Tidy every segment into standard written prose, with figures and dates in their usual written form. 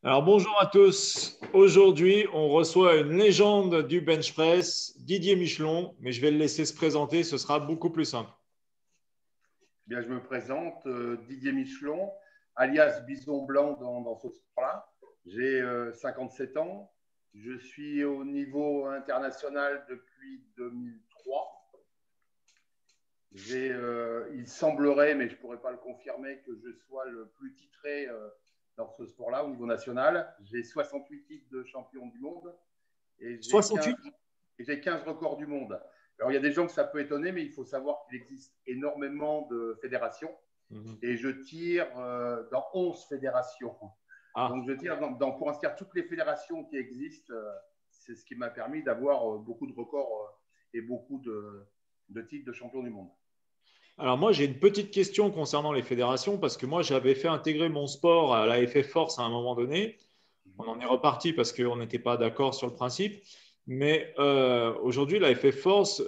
Alors bonjour à tous. Aujourd'hui, on reçoit une légende du bench press, Didier Michelon, mais je vais le laisser se présenter, ce sera beaucoup plus simple. Bien, je me présente, Didier Michelon, alias Bison Blanc dans ce sport-là. J'ai 57 ans. Je suis au niveau international depuis 2003. Il semblerait, mais je ne pourrais pas le confirmer, que je sois le plus titré dans ce sport-là au niveau national. J'ai 68 titres de champion du monde et j'ai 68? 15 records du monde. Alors, il y a des gens que ça peut étonner, mais il faut savoir qu'il existe énormément de fédérations. Et je tire dans 11 fédérations. Ah. Donc, je tire pour inscrire toutes les fédérations qui existent. C'est ce qui m'a permis d'avoir beaucoup de records et beaucoup de titres de champion du monde. Alors moi, j'ai une petite question concernant les fédérations, parce que moi, j'avais fait intégrer mon sport à la FF Force à un moment donné. On en est reparti parce qu'on n'était pas d'accord sur le principe. Mais aujourd'hui, la FF Force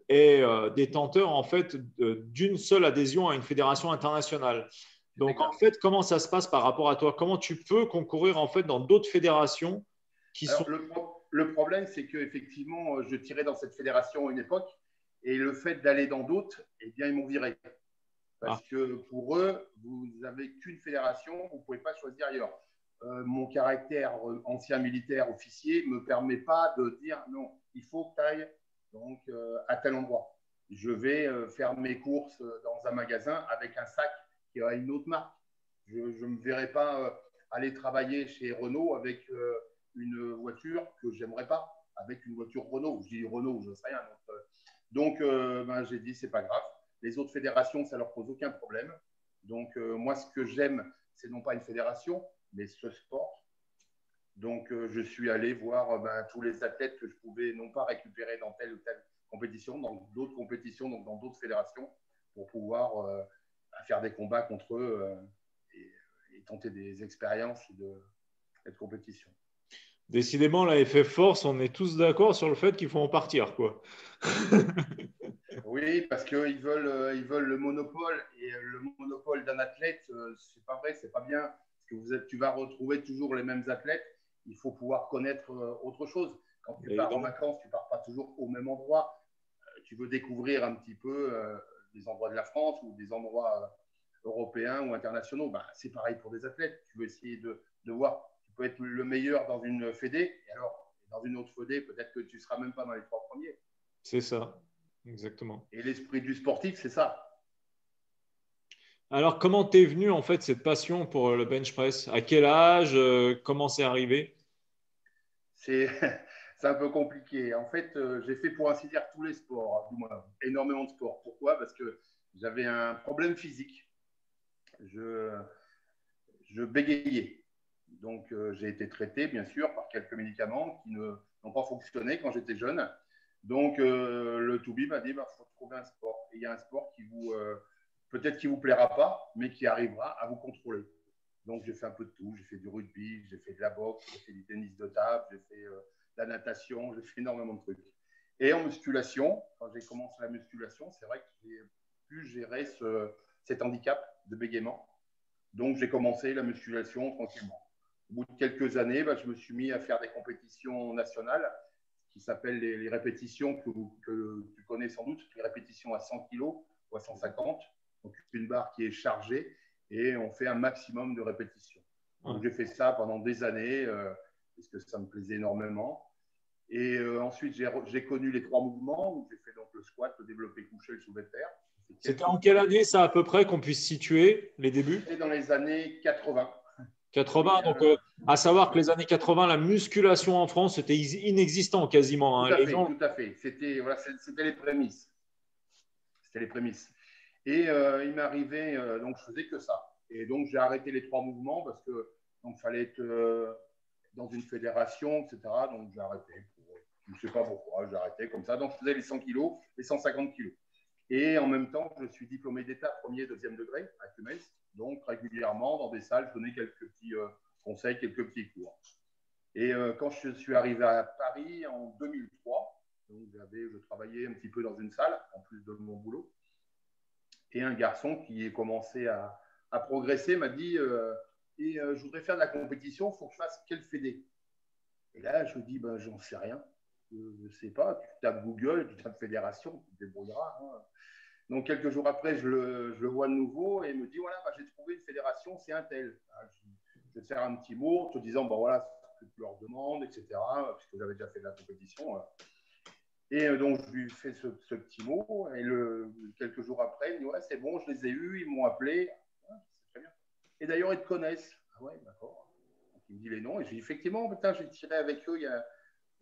est détenteur en fait d'une seule adhésion à une fédération internationale. Donc en fait, comment ça se passe par rapport à toi? Comment tu peux concourir en fait dans d'autres fédérations qui sont… Alors, le problème, c'est qu'effectivement, je tirais dans cette fédération à une époque, et le fait d'aller dans d'autres, eh bien, ils m'ont viré. Parce que pour eux, vous n'avez qu'une fédération, vous ne pouvez pas choisir ailleurs. Mon caractère ancien militaire officier ne me permet pas de dire non, il faut que tu ailles donc, à tel endroit. Je vais faire mes courses dans un magasin avec un sac qui a une autre marque. Je ne me verrai pas aller travailler chez Renault avec une voiture que j'aimerais pas, avec une voiture Renault. Je dis Renault, je ne sais rien. Donc, j'ai dit, c'est pas grave. Les autres fédérations, ça leur pose aucun problème. Donc, moi, ce que j'aime, c'est non pas une fédération, mais ce sport. Donc, je suis allé voir tous les athlètes que je pouvais non pas récupérer dans telle ou telle compétition, dans d'autres compétitions, donc dans d'autres fédérations, pour pouvoir faire des combats contre eux et tenter des expériences de compétition. Décidément, la FF Force, on est tous d'accord sur le fait qu'il faut en partir, quoi. Oui, parce qu'ils veulent le monopole, et le monopole d'un athlète, c'est pas vrai, c'est pas bien, parce que tu vas retrouver toujours les mêmes athlètes. Il faut pouvoir connaître autre chose. Quand tu pars en vacances, tu pars pas toujours au même endroit. Tu veux découvrir un petit peu des endroits de la France ou des endroits européens ou internationaux. C'est pareil pour des athlètes. Tu veux essayer de voir. Tu peux être le meilleur dans une fédé, et alors dans une autre fédé, peut-être que tu seras même pas dans les 3 premiers. C'est ça. Exactement. Et l'esprit du sportif, c'est ça. Alors, comment t'es venu en fait cette passion pour le bench press? À quel âge? Comment c'est arrivé? C'est un peu compliqué. En fait, j'ai fait pour ainsi dire tous les sports, du moins énormément de sports. Pourquoi? Parce que j'avais un problème physique. Je bégayais. Donc, j'ai été traité, bien sûr, par quelques médicaments qui n'ont pas fonctionné quand j'étais jeune. Donc, le Toubi m'a dit, faut trouver un sport. Et il y a un sport qui peut-être qui vous plaira pas, mais qui arrivera à vous contrôler. Donc, j'ai fait un peu de tout. J'ai fait du rugby, j'ai fait de la boxe, j'ai fait du tennis de table, j'ai fait de la natation, j'ai fait énormément de trucs. Et en musculation, quand j'ai commencé la musculation, c'est vrai que j'ai pu gérer cet handicap de bégaiement. Donc, j'ai commencé la musculation tranquillement. Au bout de quelques années, je me suis mis à faire des compétitions nationales qui s'appellent les répétitions que tu connais sans doute, les répétitions à 100 kg ou à 150. Donc, une barre qui est chargée et on fait un maximum de répétitions. Donc, j'ai fait ça pendant des années parce que ça me plaisait énormément. Et ensuite, j'ai connu les 3 mouvements où j'ai fait donc le squat, le développé couché, le soulevé de terre. C'était en quelle année ça à peu près qu'on puisse situer les débuts? C'était dans les années 80. 80, donc à savoir que les années 80, la musculation en France était inexistant quasiment. Tout à Les fait, gens… tout à fait. C'était les prémices. C'était les prémices. Et il m'est arrivé, donc je faisais que ça. Et donc j'ai arrêté les 3 mouvements parce que donc fallait être dans une fédération, etc. Donc j'ai arrêté. Je ne sais pas pourquoi, j'ai arrêté comme ça. Donc je faisais les 100 kilos, les 150 kilos. Et en même temps, je suis diplômé d'État premier et deuxième degré à Cummins. Donc régulièrement dans des salles, je donnais quelques petits conseils, quelques petits cours. Et quand je suis arrivé à Paris en 2003, donc je travaillais un petit peu dans une salle, en plus de mon boulot. Et un garçon qui a commencé à progresser m'a dit et je voudrais faire de la compétition, il faut que je fasse quelle fédé? Et là, je me dis, ben, j'en sais rien. Je ne sais pas. Tu tapes Google, tu tapes fédération, tu te débrouilleras. Hein. Donc, quelques jours après, je le vois de nouveau et il me dit, voilà, bah, j'ai trouvé une fédération, c'est un tel. Je vais te faire un petit mot en te disant, bah, voilà ce que tu leur demandes, etc. Puisque j'avais déjà fait de la compétition. Et donc, je lui fais ce petit mot. Et quelques jours après, il me dit, ouais, c'est bon, je les ai eus, ils m'ont appelé. Ouais, c'est très bien. Et d'ailleurs, ils te connaissent. Ah ouais, d'accord. Donc, il me dit les noms. Et je dis, effectivement, putain, j'ai tiré avec eux il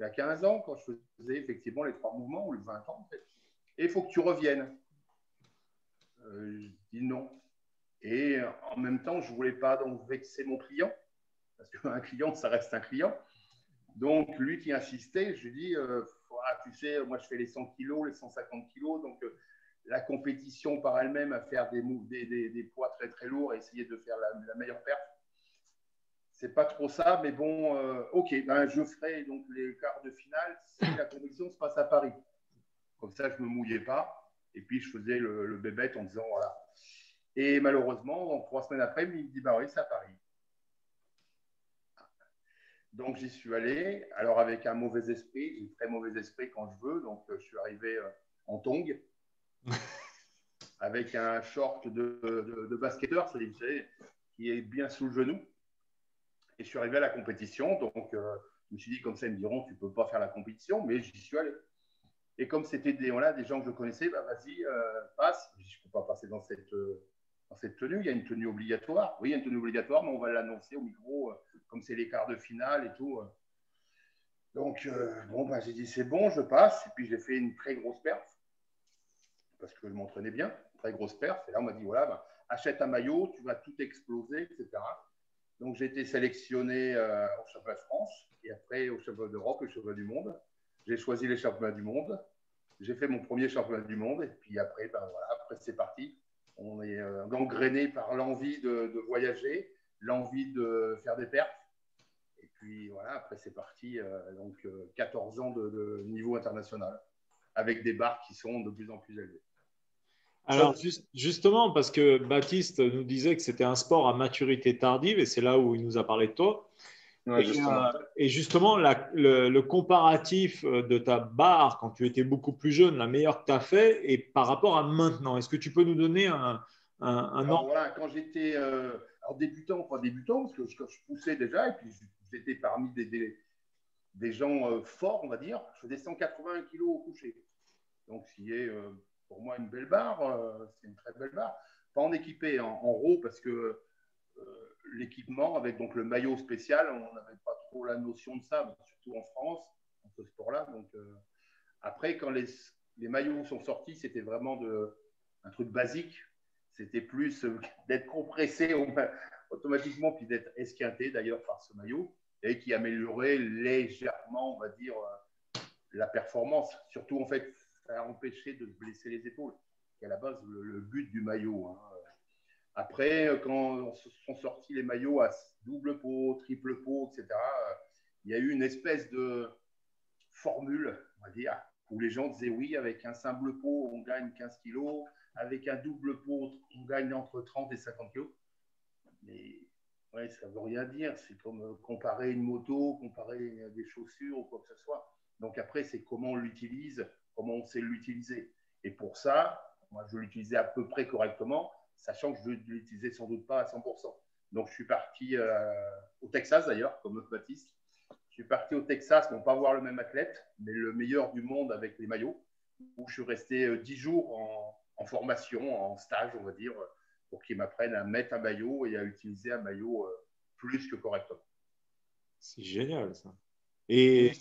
y a 15 ans, quand je faisais effectivement les 3 mouvements, ou les 20 ans, en fait. Et il faut que tu reviennes. Je dis non. Et en même temps, je ne voulais pas donc vexer mon client, parce qu'un client, ça reste un client. Donc, lui qui insistait, je lui dis, tu sais, moi, je fais les 100 kilos, les 150 kilos, donc la compétition par elle-même à faire des poids très, très lourds et essayer de faire la meilleure perte, c'est pas trop ça, mais bon, ok, ben, je ferai donc les quarts de finale si la compétition se passe à Paris. Comme ça, je ne me mouillais pas. Et puis, je faisais le bébête en disant, voilà. Et malheureusement, donc, 3 semaines après, il me dit, bah oui, c'est à Paris. Donc, j'y suis allé. Alors, avec un mauvais esprit, j'ai un très mauvais esprit quand je veux. Donc, je suis arrivé en tongs, avec un short de basketteur, vous savez, qui est bien sous le genou. Et je suis arrivé à la compétition. Donc, je me suis dit, comme ça, ils me diront, tu ne peux pas faire la compétition, mais j'y suis allé. Et comme c'était des gens que je connaissais, bah, vas-y, passe. Je ne peux pas passer dans cette tenue. Il y a une tenue obligatoire. Oui, il y a une tenue obligatoire, mais on va l'annoncer au micro, comme c'est les quarts de finale et tout. Donc, bon, bah, j'ai dit, c'est bon, je passe. Et puis, j'ai fait une très grosse perf, parce que je m'entraînais bien, très grosse perf. Et là, on m'a dit, voilà, bah, achète un maillot, tu vas tout exploser, etc. Donc, j'ai été sélectionné au championnat de France, et après au championnat d'Europe et au championnat du monde. J'ai choisi les championnats du monde. J'ai fait mon premier championnat du monde. Et puis après, ben voilà, après c'est parti. On est gangréné par l'envie de voyager, l'envie de faire des perfs. Et puis voilà, après c'est parti. Donc 14 ans de niveau international, avec des barres qui sont de plus en plus élevées. Alors justement, parce que Baptiste nous disait que c'était un sport à maturité tardive, et c'est là où il nous a parlé de toi. Ouais, justement. Et justement, le comparatif de ta barre quand tu étais beaucoup plus jeune, la meilleure que tu as fait, et par rapport à maintenant, est-ce que tu peux nous donner un alors, voilà, quand j'étais débutant, pas débutant, parce que je poussais déjà, et puis j'étais parmi des gens forts, on va dire. Je faisais 180 kilos au coucher. Donc, ce qui est pour moi une belle barre, c'est une très belle barre. Pas en équipé, en raw, parce que l'équipement, avec donc le maillot spécial, on n'avait pas trop la notion de ça, surtout en France, dans ce sport-là. Donc, après, quand les maillots sont sortis, c'était vraiment un truc basique. C'était plus d'être compressé automatiquement, puis d'être esquinté d'ailleurs par ce maillot, et qui améliorait légèrement, on va dire, la performance. Surtout, en fait, ça a empêché de se blesser les épaules, qui est à la base le but du maillot. Hein. Après, quand sont sortis les maillots à double pot, triple pot, etc., il y a eu une espèce de formule, on va dire, où les gens disaient oui, avec un simple pot, on gagne 15 kilos, avec un double pot, on gagne entre 30 et 50 kilos. Mais ouais, ça ne veut rien dire. C'est comme comparer une moto, comparer des chaussures ou quoi que ce soit. Donc après, c'est comment on l'utilise, comment on sait l'utiliser. Et pour ça, moi, je l'utilisais à peu près correctement, sachant que je ne l'utilisais sans doute pas à 100%. Donc, je suis parti au Texas, d'ailleurs, comme Baptiste. Je suis parti au Texas, non pas voir le même athlète, mais le meilleur du monde avec les maillots, où je suis resté 10 jours en formation, en stage, on va dire, pour qu'ils m'apprennent à mettre un maillot et à utiliser un maillot plus que correctement. C'est génial, ça. Et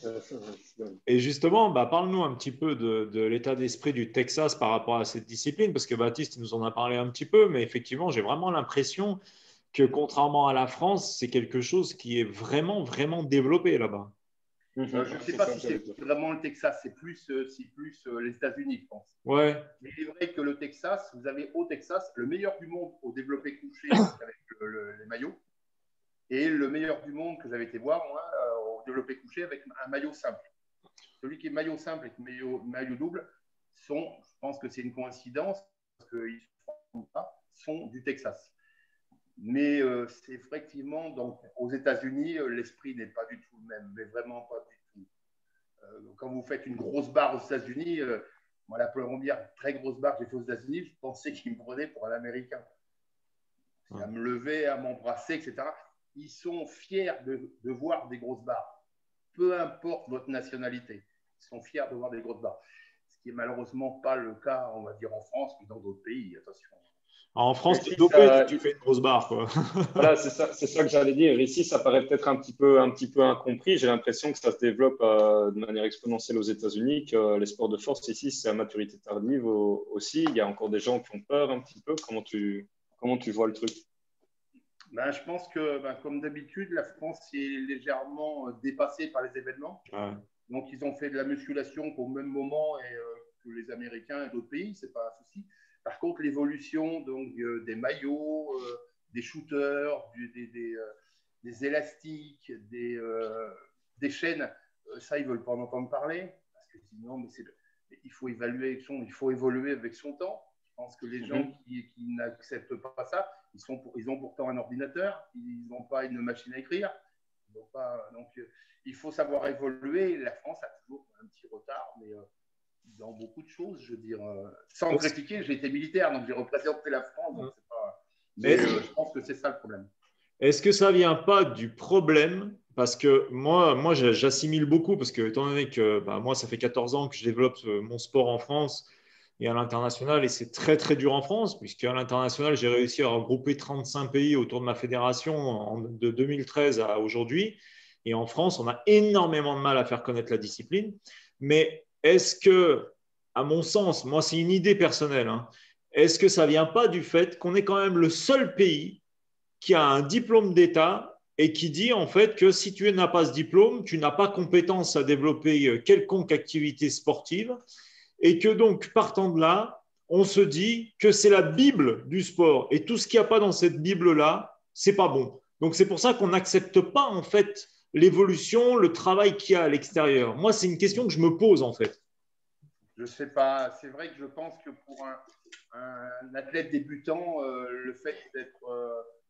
justement, parle-nous un petit peu de l'état d'esprit du Texas par rapport à cette discipline, parce que Baptiste nous en a parlé un petit peu, mais effectivement, j'ai vraiment l'impression que contrairement à la France, c'est quelque chose qui est vraiment, vraiment développé là-bas. Je ne sais pas si c'est vraiment le Texas, c'est plus les États-Unis, je pense. Ouais. Mais il est vrai que le Texas, vous avez au Texas le meilleur du monde au développé couché avec les maillots, et le meilleur du monde que j'avais été voir, moi, au développé couché avec un maillot simple. Celui qui est maillot simple et maillot double je pense que c'est une coïncidence, parce qu'ils sont du Texas. Mais c'est effectivement, donc, aux États-Unis, l'esprit n'est pas du tout le même, mais vraiment pas du tout. Quand vous faites une grosse barre aux États-Unis, moi, la première très grosse barre que j'ai fait aux États-Unis, je pensais qu'ils me prenaient pour un Américain. À me lever, à m'embrasser, etc. Ils sont fiers de voir des grosses barres, peu importe votre nationalité. Ils sont fiers de voir des grosses barres. Ce qui est malheureusement pas le cas, on va dire, en France, mais dans d'autres pays, attention. En France, tu es Ici, dopé si tu fais une grosse barre, quoi. voilà, c'est ça que j'allais dire. Ici, ça paraît peut-être un petit peu incompris. J'ai l'impression que ça se développe de manière exponentielle aux États-Unis, que les sports de force ici, c'est à maturité tardive aussi. Il y a encore des gens qui ont peur un petit peu. Comment tu vois le truc? Ben, je pense que, comme d'habitude, la France est légèrement dépassée par les événements. Ouais. Donc, ils ont fait de la musculation au même moment que les Américains et d'autres pays, c'est pas un souci. Par contre, l'évolution donc des maillots, des shooters, des élastiques, des chaînes, ça, ils veulent pas en entendre parler parce que sinon, il faut évoluer avec son temps. Je pense que les gens qui n'acceptent pas ça, ils ont pourtant un ordinateur, ils n'ont pas une machine à écrire. Donc, il faut savoir évoluer. La France a toujours un petit retard, mais dans beaucoup de choses, je veux dire, sans critiquer, j'ai été militaire, donc j'ai représenté la France. Donc mais je pense que c'est ça le problème. Est-ce que ça ne vient pas du problème? Parce que moi j'assimile beaucoup, parce que étant donné que moi, ça fait 14 ans que je développe mon sport en France et à l'international, et c'est très, très dur en France, puisqu'à l'international, j'ai réussi à regrouper 35 pays autour de ma fédération de 2013 à aujourd'hui. Et en France, on a énormément de mal à faire connaître la discipline. Mais est-ce que, à mon sens, moi, c'est une idée personnelle, hein, est-ce que ça ne vient pas du fait qu'on est quand même le seul pays qui a un diplôme d'État et qui dit en fait que si tu n'as pas ce diplôme, tu n'as pas compétence à développer quelconque activité sportive et que donc partant de là, on se dit que c'est la Bible du sport et tout ce qu'il n'y a pas dans cette Bible-là, c'est pas bon. Donc c'est pour ça qu'on n'accepte pas en fait l'évolution, le travail qu'il y a à l'extérieur. Moi, c'est une question que je me pose en fait. Je sais pas. C'est vrai que je pense que pour un athlète débutant, le fait d'être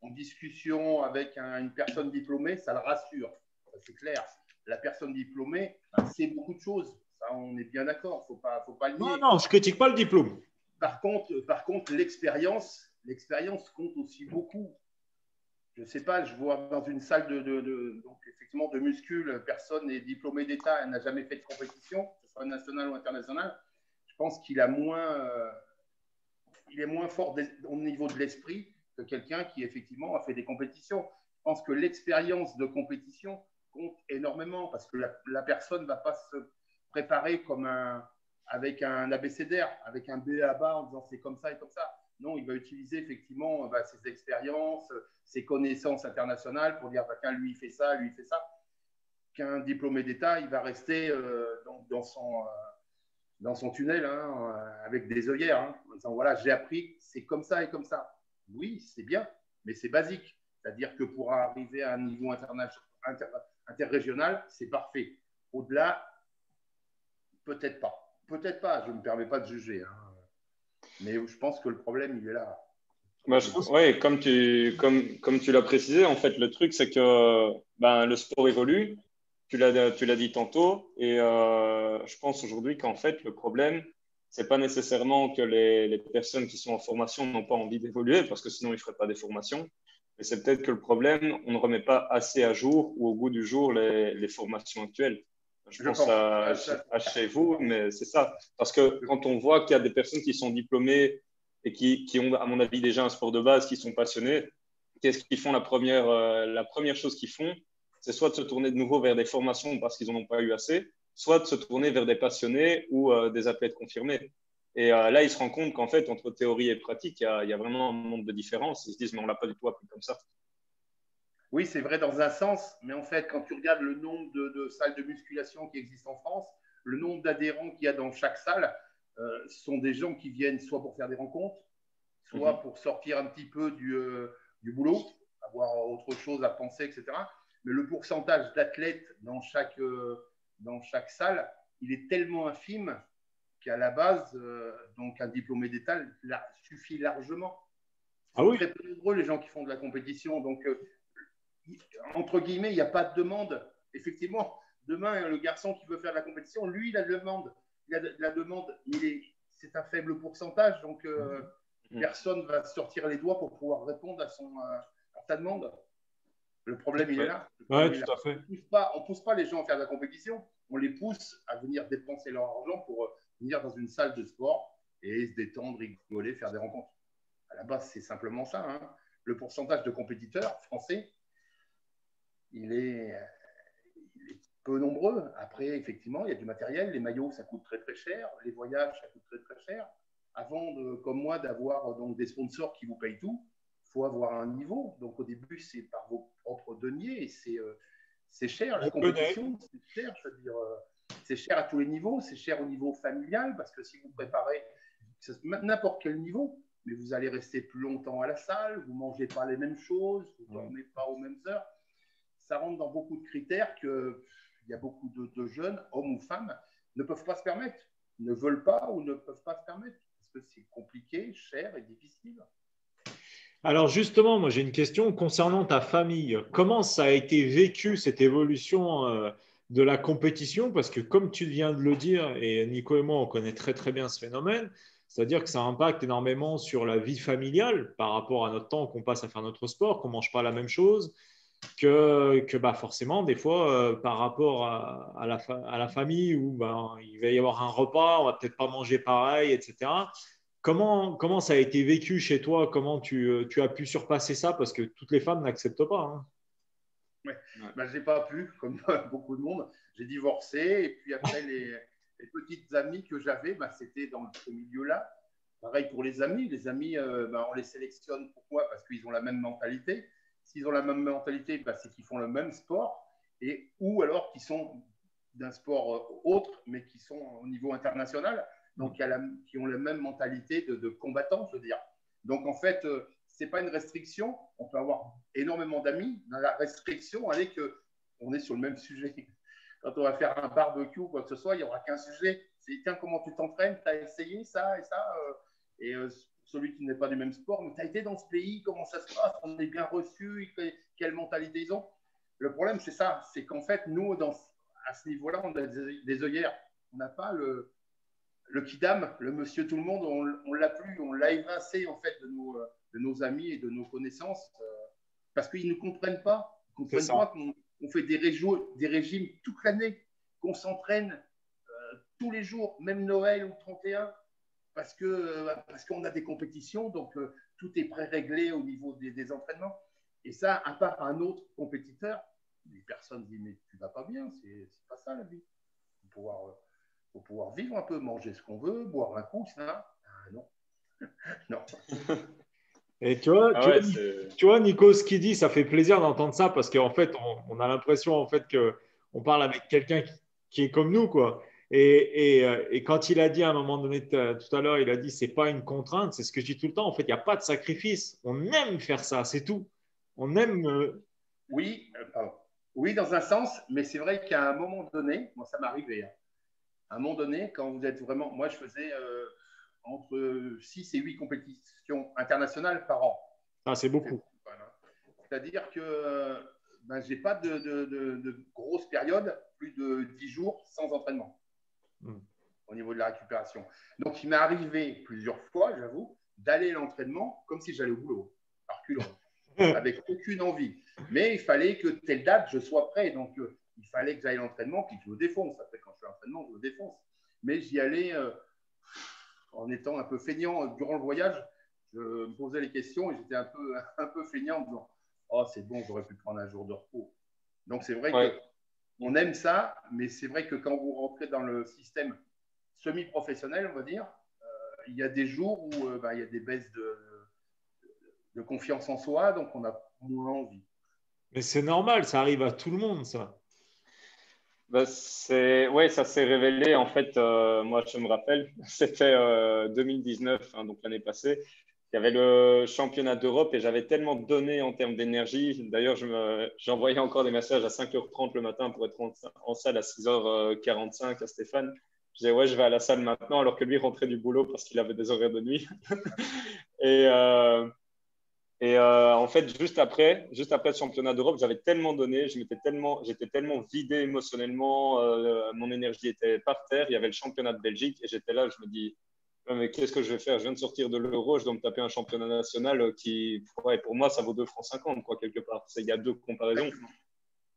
en discussion avec une personne diplômée, ça le rassure. Ça, c'est clair. La personne diplômée, c'est beaucoup de choses. Ça, on est bien d'accord. Faut pas le nier. Non, je critique pas le diplôme. Par contre, l'expérience compte aussi beaucoup. Je ne sais pas, je vois dans une salle donc effectivement de muscule, personne n'est diplômé d'État, elle n'a jamais fait de compétition, que ce soit nationale ou internationale. Je pense qu'il a il est moins fort au niveau de l'esprit que quelqu'un qui effectivement a fait des compétitions. Je pense que l'expérience de compétition compte énormément parce que la personne ne va pas se préparer avec un abécédaire, avec un B à bas en disant c'est comme ça et comme ça. Non, il va utiliser effectivement ses expériences, ses connaissances internationales pour dire tiens, lui il fait ça, lui il fait ça. Qu'un diplômé d'État, il va rester dans son tunnel avec des œillères en disant voilà, j'ai appris, c'est comme ça et comme ça. Oui, c'est bien, mais c'est basique. C'est-à-dire que pour arriver à un niveau interrégional, c'est parfait. Au-delà, peut-être pas. Peut-être pas, je ne me permets pas de juger. Mais je pense que le problème, il est là. Oui, comme tu l'as précisé, en fait, le truc, c'est que le sport évolue. Tu l'as dit tantôt. Et je pense aujourd'hui qu'en fait, le problème, c'est pas nécessairement que les personnes qui sont en formation n'ont pas envie d'évoluer, parce que sinon, ils ne feraient pas des formations. Mais c'est peut-être que le problème, on ne remet pas assez à jour ou au goût du jour les formations actuelles. Je pense à chez vous, mais c'est ça. Parce que quand on voit qu'il y a des personnes qui sont diplômées et qui ont, à mon avis, déjà un sport de base, qui sont passionnés, qu'est-ce qu'ils font la première chose qu'ils font, c'est soit de se tourner de nouveau vers des formations parce qu'ils n'en ont pas eu assez, soit de se tourner vers des passionnés ou des athlètes confirmés. Et là, ils se rendent compte qu'en fait, entre théorie et pratique, il y a vraiment un monde de différence. Ils se disent, mais on ne l'a pas du tout appris comme ça. Oui, c'est vrai dans un sens, mais en fait, quand tu regardes le nombre de salles de musculation qui existent en France, le nombre d'adhérents qu'il y a dans chaque salle, sont des gens qui viennent soit pour faire des rencontres, soit pour sortir un petit peu du boulot, avoir autre chose à penser, etc. Mais le pourcentage d'athlètes dans chaque salle, il est tellement infime qu'à la base, donc un diplômé d'État suffit largement. Ils Ah sont oui. très peu nombreux, les gens qui font de la compétition. Donc, entre guillemets, il n'y a pas de demande. Effectivement, demain, le garçon qui veut faire de la compétition, lui, il a de la demande. Il a de la demande, mais c'est un faible pourcentage. Donc, personne ne va sortir les doigts pour pouvoir répondre à sa demande. Le problème, il est là. Oui, tout à fait. On ne pousse pas les gens à faire de la compétition. On les pousse à venir dépenser leur argent pour venir dans une salle de sport et se détendre, rigoler, faire des rencontres. À la base, c'est simplement ça. Hein. Le pourcentage de compétiteurs français, il est peu nombreux. Après, effectivement, il y a du matériel. Les maillots, ça coûte très, très cher. Les voyages, ça coûte très, très cher. Avant, comme moi, d'avoir donc, des sponsors qui vous payent tout, il faut avoir un niveau. Donc, au début, c'est par vos propres deniers et c'est cher. La compétition, c'est cher. Je veux dire, c'est cher à tous les niveaux. C'est cher au niveau familial parce que si vous préparez n'importe quel niveau, mais vous allez rester plus longtemps à la salle, vous ne mangez pas les mêmes choses, vous ne dormez pas aux mêmes heures. Ça rentre dans beaucoup de critères qu'il y a beaucoup de jeunes, hommes ou femmes, ne peuvent pas se permettre, ne veulent pas ou ne peuvent pas se permettre, parce que c'est compliqué, cher et difficile. Alors justement, moi j'ai une question concernant ta famille. Comment ça a été vécu cette évolution de la compétition? Parce que comme tu viens de le dire, et Nico et moi on connaît très très bien ce phénomène, c'est-à-dire que ça impacte énormément sur la vie familiale par rapport à notre temps qu'on passe à faire notre sport, qu'on ne mange pas la même chose, que bah forcément des fois par rapport à la famille où bah, il va y avoir un repas, on va peut-être pas manger pareil, etc. Comment ça a été vécu chez toi? Comment tu as pu surpasser ça? Parce que toutes les femmes n'acceptent pas. Hein. Ouais. Ben, je n'ai pas pu, comme beaucoup de monde. J'ai divorcé et puis après, les petites amies que j'avais, ben, c'était dans ce milieu-là. Pareil pour les amis. Les amis, ben, on les sélectionne. Pourquoi? Parce qu'ils ont la même mentalité. S'ils ont la même mentalité, ben, c'est qu'ils font le même sport ou alors qu'ils sont d'un sport autre, mais qui sont au niveau international. Donc, qui ont la même mentalité de combattants, je veux dire. Donc, en fait, ce n'est pas une restriction. On peut avoir énormément d'amis. Dans la restriction, elle est qu'on est sur le même sujet. Quand on va faire un barbecue ou quoi que ce soit, il n'y aura qu'un sujet. C'est tiens, comment tu t'entraînes? Tu as essayé ça et ça Et celui qui n'est pas du même sport, mais tu as été dans ce pays, comment ça se passe? On est bien reçu? Quelle mentalité ils ont? Le problème, c'est ça. C'est qu'en fait, nous, à ce niveau-là, on a des œillères. On n'a pas le kidam, le monsieur tout le monde, on l'a plus, on l'a évincé en fait de nos amis et de nos connaissances parce qu'ils ne comprennent pas. Ils ne comprennent pas qu'on fait des régimes toute l'année, qu'on s'entraîne tous les jours, même Noël ou 31, parce qu'on a des compétitions, donc tout est pré-réglé au niveau des entraînements. Et ça, à part un autre compétiteur, les personnes disent mais tu vas pas bien, c'est pas ça la vie. Pour pouvoir vivre un peu, manger ce qu'on veut, boire un coup, ça. Non. Non. Et tu vois, Nico, ce qu'il dit, ça fait plaisir d'entendre ça parce qu'en fait, on a l'impression en fait qu'on parle avec quelqu'un qui est comme nous, quoi. Et quand il a dit à un moment donné tout à l'heure, il a dit c'est pas une contrainte, c'est ce que je dis tout le temps. En fait, il n'y a pas de sacrifice. On aime faire ça, c'est tout. On aime. Oui, oui, dans un sens, mais c'est vrai qu'à un moment donné, moi ça m'est arrivé. Hein. À un moment donné, quand vous êtes vraiment. Moi, je faisais entre 6 et 8 compétitions internationales par an. Ah, c'est beaucoup. Voilà. C'est-à-dire que ben, je n'ai pas de grosse période, plus de 10 jours sans entraînement au niveau de la récupération. Donc, il m'est arrivé plusieurs fois, j'avoue, d'aller à l'entraînement comme si j'allais au boulot, par culot, avec aucune envie. Mais il fallait que telle date, je sois prêt. Donc, il fallait que j'aille à l'entraînement puis que je le défonce. Après, quand je fais l'entraînement, je le défonce. Mais j'y allais en étant un peu feignant durant le voyage. Je me posais les questions et j'étais un peu feignant en disant « Oh, c'est bon, j'aurais pu prendre un jour de repos. » Donc, c'est vrai qu'on aime ça, mais c'est vrai que quand vous rentrez dans le système semi-professionnel, on va dire, il y a des jours où il y a des baisses de confiance en soi, donc on a moins envie. Mais c'est normal, ça arrive à tout le monde, ça. Bah, ça s'est révélé, en fait, moi je me rappelle, c'était 2019, hein, donc l'année passée, il y avait le championnat d'Europe et j'avais tellement donné en termes d'énergie. D'ailleurs, j'envoyais encore des messages à 5h30 le matin pour être en salle à 6h45 à Stéphane. Je disais, ouais, je vais à la salle maintenant, alors que lui rentrait du boulot parce qu'il avait des horaires de nuit. Et Et en fait, juste après le championnat d'Europe, j'avais tellement donné, j'étais tellement vidé émotionnellement, mon énergie était par terre. Il y avait le championnat de Belgique et j'étais là, je me dis, ouais, mais qu'est-ce que je vais faire? Je viens de sortir de l'Euro, je dois me taper un championnat national qui, ouais, pour moi, ça vaut 2 francs 50, quoi, quelque part. Il y a deux comparaisons.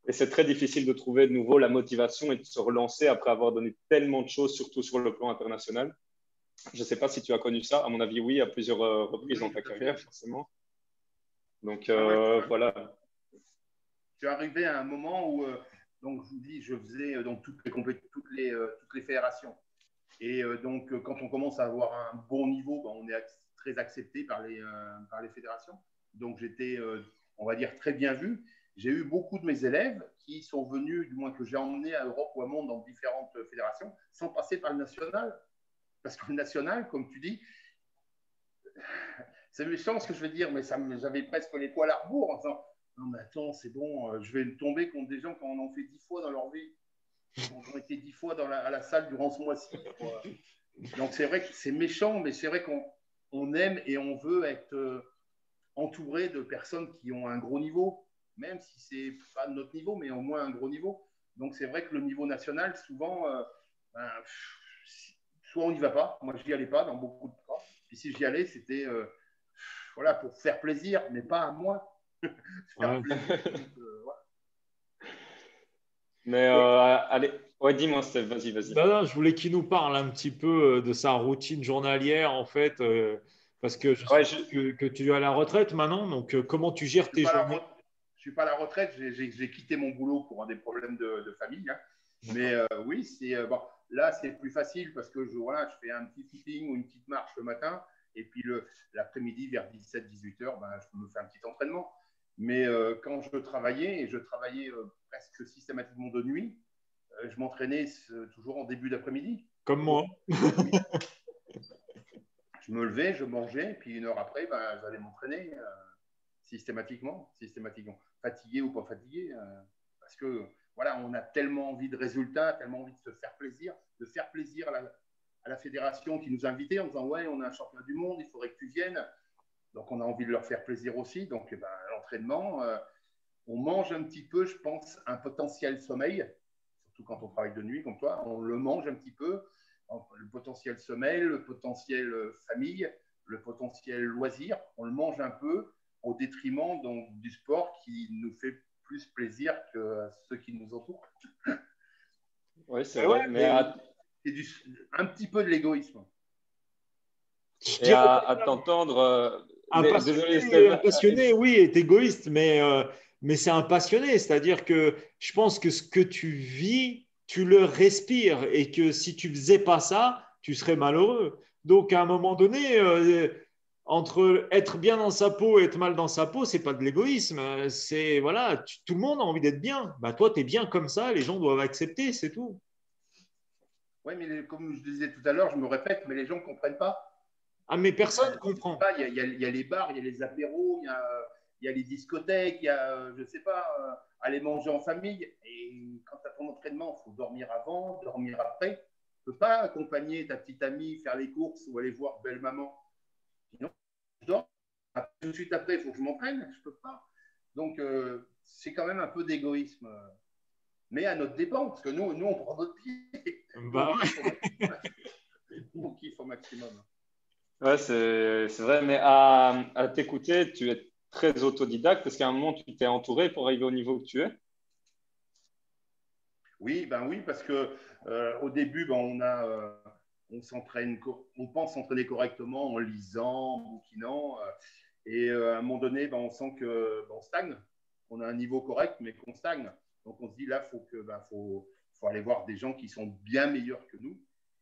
Et c'est très difficile de trouver de nouveau la motivation et de se relancer après avoir donné tellement de choses, surtout sur le plan international. Je ne sais pas si tu as connu ça. À mon avis, oui, à plusieurs reprises dans ta carrière, forcément. Donc, voilà. Je suis arrivé à un moment où, donc, je vous dis, je faisais donc, toutes les fédérations. Et donc, quand on commence à avoir un bon niveau, ben, on est très accepté par les fédérations. Donc, j'étais, on va dire, très bien vu. J'ai eu beaucoup de mes élèves qui sont venus, du moins que j'ai emmenés à Europe ou à Monde dans différentes fédérations, sans passer par le national. Parce que le national, comme tu dis, c'est méchant ce que je vais dire, mais j'avais presque les poils à rebours en disant non, mais attends, c'est bon, je vais tomber contre des gens qui en ont fait 10 fois dans leur vie. Ils ont été 10 fois à la salle durant ce mois-ci. Donc c'est vrai que c'est méchant, mais c'est vrai qu'on aime et on veut être entouré de personnes qui ont un gros niveau, même si c'est pas de notre niveau, mais au moins un gros niveau. Donc c'est vrai que le niveau national, souvent, soit on n'y va pas. Moi, je n'y allais pas dans beaucoup de cas. Puis si j'y allais, c'était voilà, pour faire plaisir, mais pas à moi. Ouais. Mais allez, ouais, dis-moi, Steph, vas-y, vas-y. Non, je voulais qu'il nous parle un petit peu de sa routine journalière, en fait, parce que je Ouais, suppose que tu es à la retraite maintenant. Donc, comment tu gères tes journées? Je suis pas à la retraite, j'ai quitté mon boulot pour des problèmes de famille. Hein. Mais oui, bon, là, c'est plus facile parce que voilà, je fais un petit footing ou une petite marche le matin. Et puis l'après-midi, vers 17-18 heures, ben, je me fais un petit entraînement. Mais quand je travaillais, et je travaillais presque systématiquement de nuit, je m'entraînais toujours en début d'après-midi. Comme moi. Je me levais, je mangeais, puis une heure après, ben, j'allais m'entraîner systématiquement. Fatigué ou pas fatigué. Parce que voilà, on a tellement envie de résultats, tellement envie de se faire plaisir, de faire plaisir à la fédération qui nous a invités en disant ouais, on a un championnat du monde, il faudrait que tu viennes. Donc on a envie de leur faire plaisir aussi. Donc ben, l'entraînement, on mange un petit peu, je pense, un potentiel sommeil, surtout quand on travaille de nuit comme toi, on le mange un petit peu. Le potentiel sommeil, le potentiel famille, le potentiel loisir, on le mange un peu au détriment donc, du sport qui nous fait plus plaisir que ceux qui nous entourent. Oui, c'est vrai. Ouais, mais un petit peu de l'égoïsme. Et à t'entendre. Un passionné, oui, est égoïste, mais c'est un passionné. C'est-à-dire que je pense que ce que tu vis, tu le respires et que si tu faisais pas ça, tu serais malheureux. Donc, à un moment donné, entre être bien dans sa peau et être mal dans sa peau, c'est pas de l'égoïsme. C'est voilà, tout le monde a envie d'être bien. Bah, toi, tu es bien comme ça, les gens doivent accepter, c'est tout. Oui, mais comme je disais tout à l'heure, je me répète, mais les gens ne comprennent pas. Ah, mais personne ne comprend. Il y a les bars, il y a les apéros, il y a les discothèques, il y a, je ne sais pas, aller manger en famille. Et quand tu as ton entraînement, il faut dormir avant, dormir après. Tu ne peux pas accompagner ta petite amie, faire les courses ou aller voir belle maman. Sinon, je dors. Tout de suite après, il faut que je m'entraîne. Je ne peux pas. Donc, c'est quand même un peu d'égoïsme. Mais à notre dépens, parce que nous on prend notre pied. Bah, on kiffe au maximum. Ouais, c'est vrai, mais à t'écouter, tu es très autodidacte. Est-ce qu'à un moment, tu t'es entouré pour arriver au niveau que tu es? Oui, ben oui, parce que au début, ben, on s'entraîne, on pense s'entraîner correctement en lisant, en bouquinant, et à un moment donné, ben, on sent que ben, on stagne. On a un niveau correct, mais qu'on stagne. Donc on se dit là, faut aller voir des gens qui sont bien meilleurs que nous.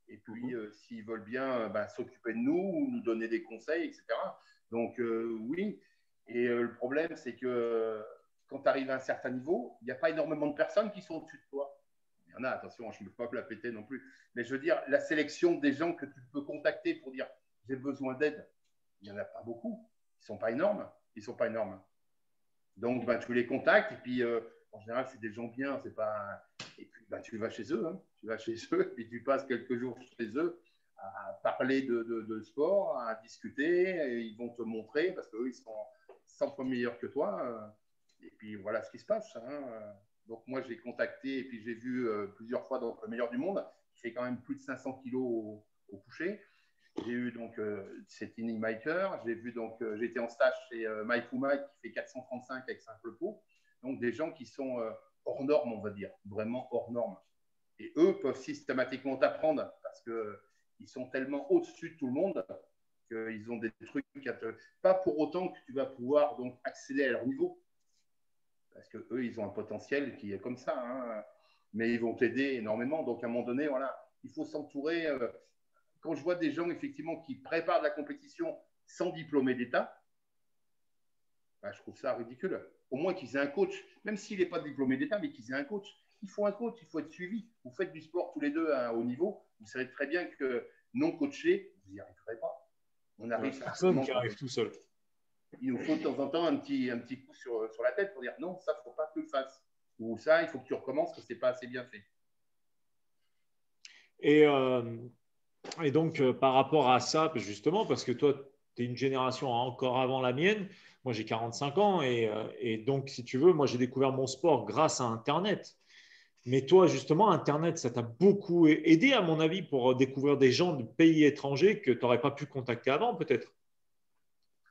Et puis, s'ils veulent bien ben, s'occuper de nous, nous donner des conseils, etc. Donc oui. Et le problème, c'est que quand tu arrives à un certain niveau, il n'y a pas énormément de personnes qui sont au-dessus de toi. Il y en a, attention, je ne peux pas me la péter non plus. Mais je veux dire, la sélection des gens que tu peux contacter pour dire j'ai besoin d'aide, il n'y en a pas beaucoup. Ils ne sont pas énormes. Ils sont pas énormes. Donc, ben, tu les contactes et puis, en général, c'est des gens bien. C'est pas... Et puis, ben, tu vas chez eux. Hein. Tu vas chez eux et tu passes quelques jours chez eux à parler de sport, à discuter. Et ils vont te montrer parce qu'eux, 100 fois meilleur que toi. Et puis voilà ce qui se passe. Donc moi, j'ai contacté et puis j'ai vu plusieurs fois donc, le meilleur du monde, qui fait quand même plus de 500 kilos au coucher. J'ai eu donc Tini Maker. J'ai été en stage chez Mike Ouma qui fait 435 avec simple pot. Donc des gens qui sont hors normes, on va dire, vraiment hors normes. Et eux peuvent systématiquement t'apprendre parce qu'ils sont tellement au-dessus de tout le monde qu'ils ont des trucs pas pour autant que tu vas pouvoir donc accéder à leur niveau. Parce qu'eux, ils ont un potentiel qui est comme ça. Mais ils vont t'aider énormément. Donc, à un moment donné, voilà, il faut s'entourer. Quand je vois des gens, effectivement, qui préparent de la compétition sans diplômé d'État, je trouve ça ridicule. Au moins qu'ils aient un coach, même s'il n'est pas diplômé d'État, mais qu'ils aient un coach. Il faut un coach, il faut être suivi. Vous faites du sport tous les deux à un haut niveau. Vous savez très bien que non coaché, vous n'y arriverez pas. On arrive personne qui arrive tout seul. Il nous faut de temps en temps un petit coup sur la tête pour dire non, ça, il ne faut pas que tu le fasses. Ou ça, il faut que tu recommences parce que ce n'est pas assez bien fait. Et donc, par rapport à ça, justement, parce que toi, tu es une génération encore avant la mienne. Moi, j'ai 45 ans et donc, si tu veux, moi, j'ai découvert mon sport grâce à Internet. Mais toi, justement, Internet, ça t'a beaucoup aidé, à mon avis, pour découvrir des gens de pays étrangers que tu n'aurais pas pu contacter avant, peut-être.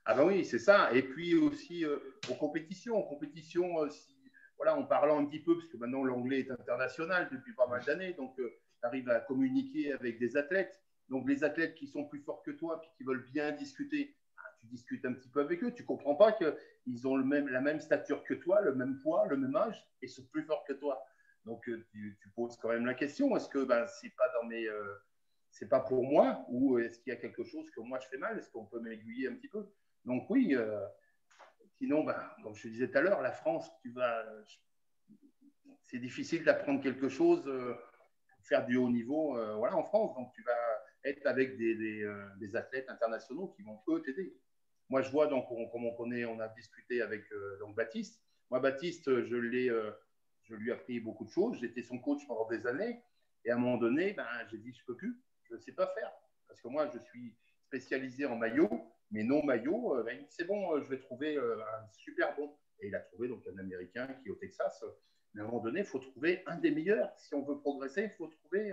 Ah ben oui, c'est ça. Et puis aussi en compétition, voilà, en parlant un petit peu, parce que maintenant l'anglais est international depuis pas mal d'années, donc tu arrives à communiquer avec des athlètes. Donc les athlètes qui sont plus forts que toi, puis qui veulent bien discuter, tu discutes un petit peu avec eux. Tu ne comprends pas qu'ils ont la même stature que toi, le même poids, le même âge, et sont plus forts que toi. Donc tu poses quand même la question, est-ce que c'est pas pour moi, ou est-ce qu'il y a quelque chose que moi je fais mal? Est-ce qu'on peut m'aiguiller un petit peu? Donc oui, sinon, comme je te disais tout à l'heure, la France, c'est difficile d'apprendre quelque chose, faire du haut niveau voilà, en France. Donc tu vas être avec des athlètes internationaux qui vont, eux, t'aider. Moi, je vois, donc, comme on a discuté avec donc Baptiste. Moi, Baptiste, je lui ai appris beaucoup de choses. J'étais son coach pendant des années. Et à un moment donné, j'ai dit, je ne peux plus, je ne sais pas faire. Parce que moi, je suis spécialisé en maillot. Mais non maillot, c'est bon, je vais trouver un super bon. Et il a trouvé donc un Américain qui est au Texas. Mais à un moment donné, il faut trouver un des meilleurs. Si on veut progresser, il faut trouver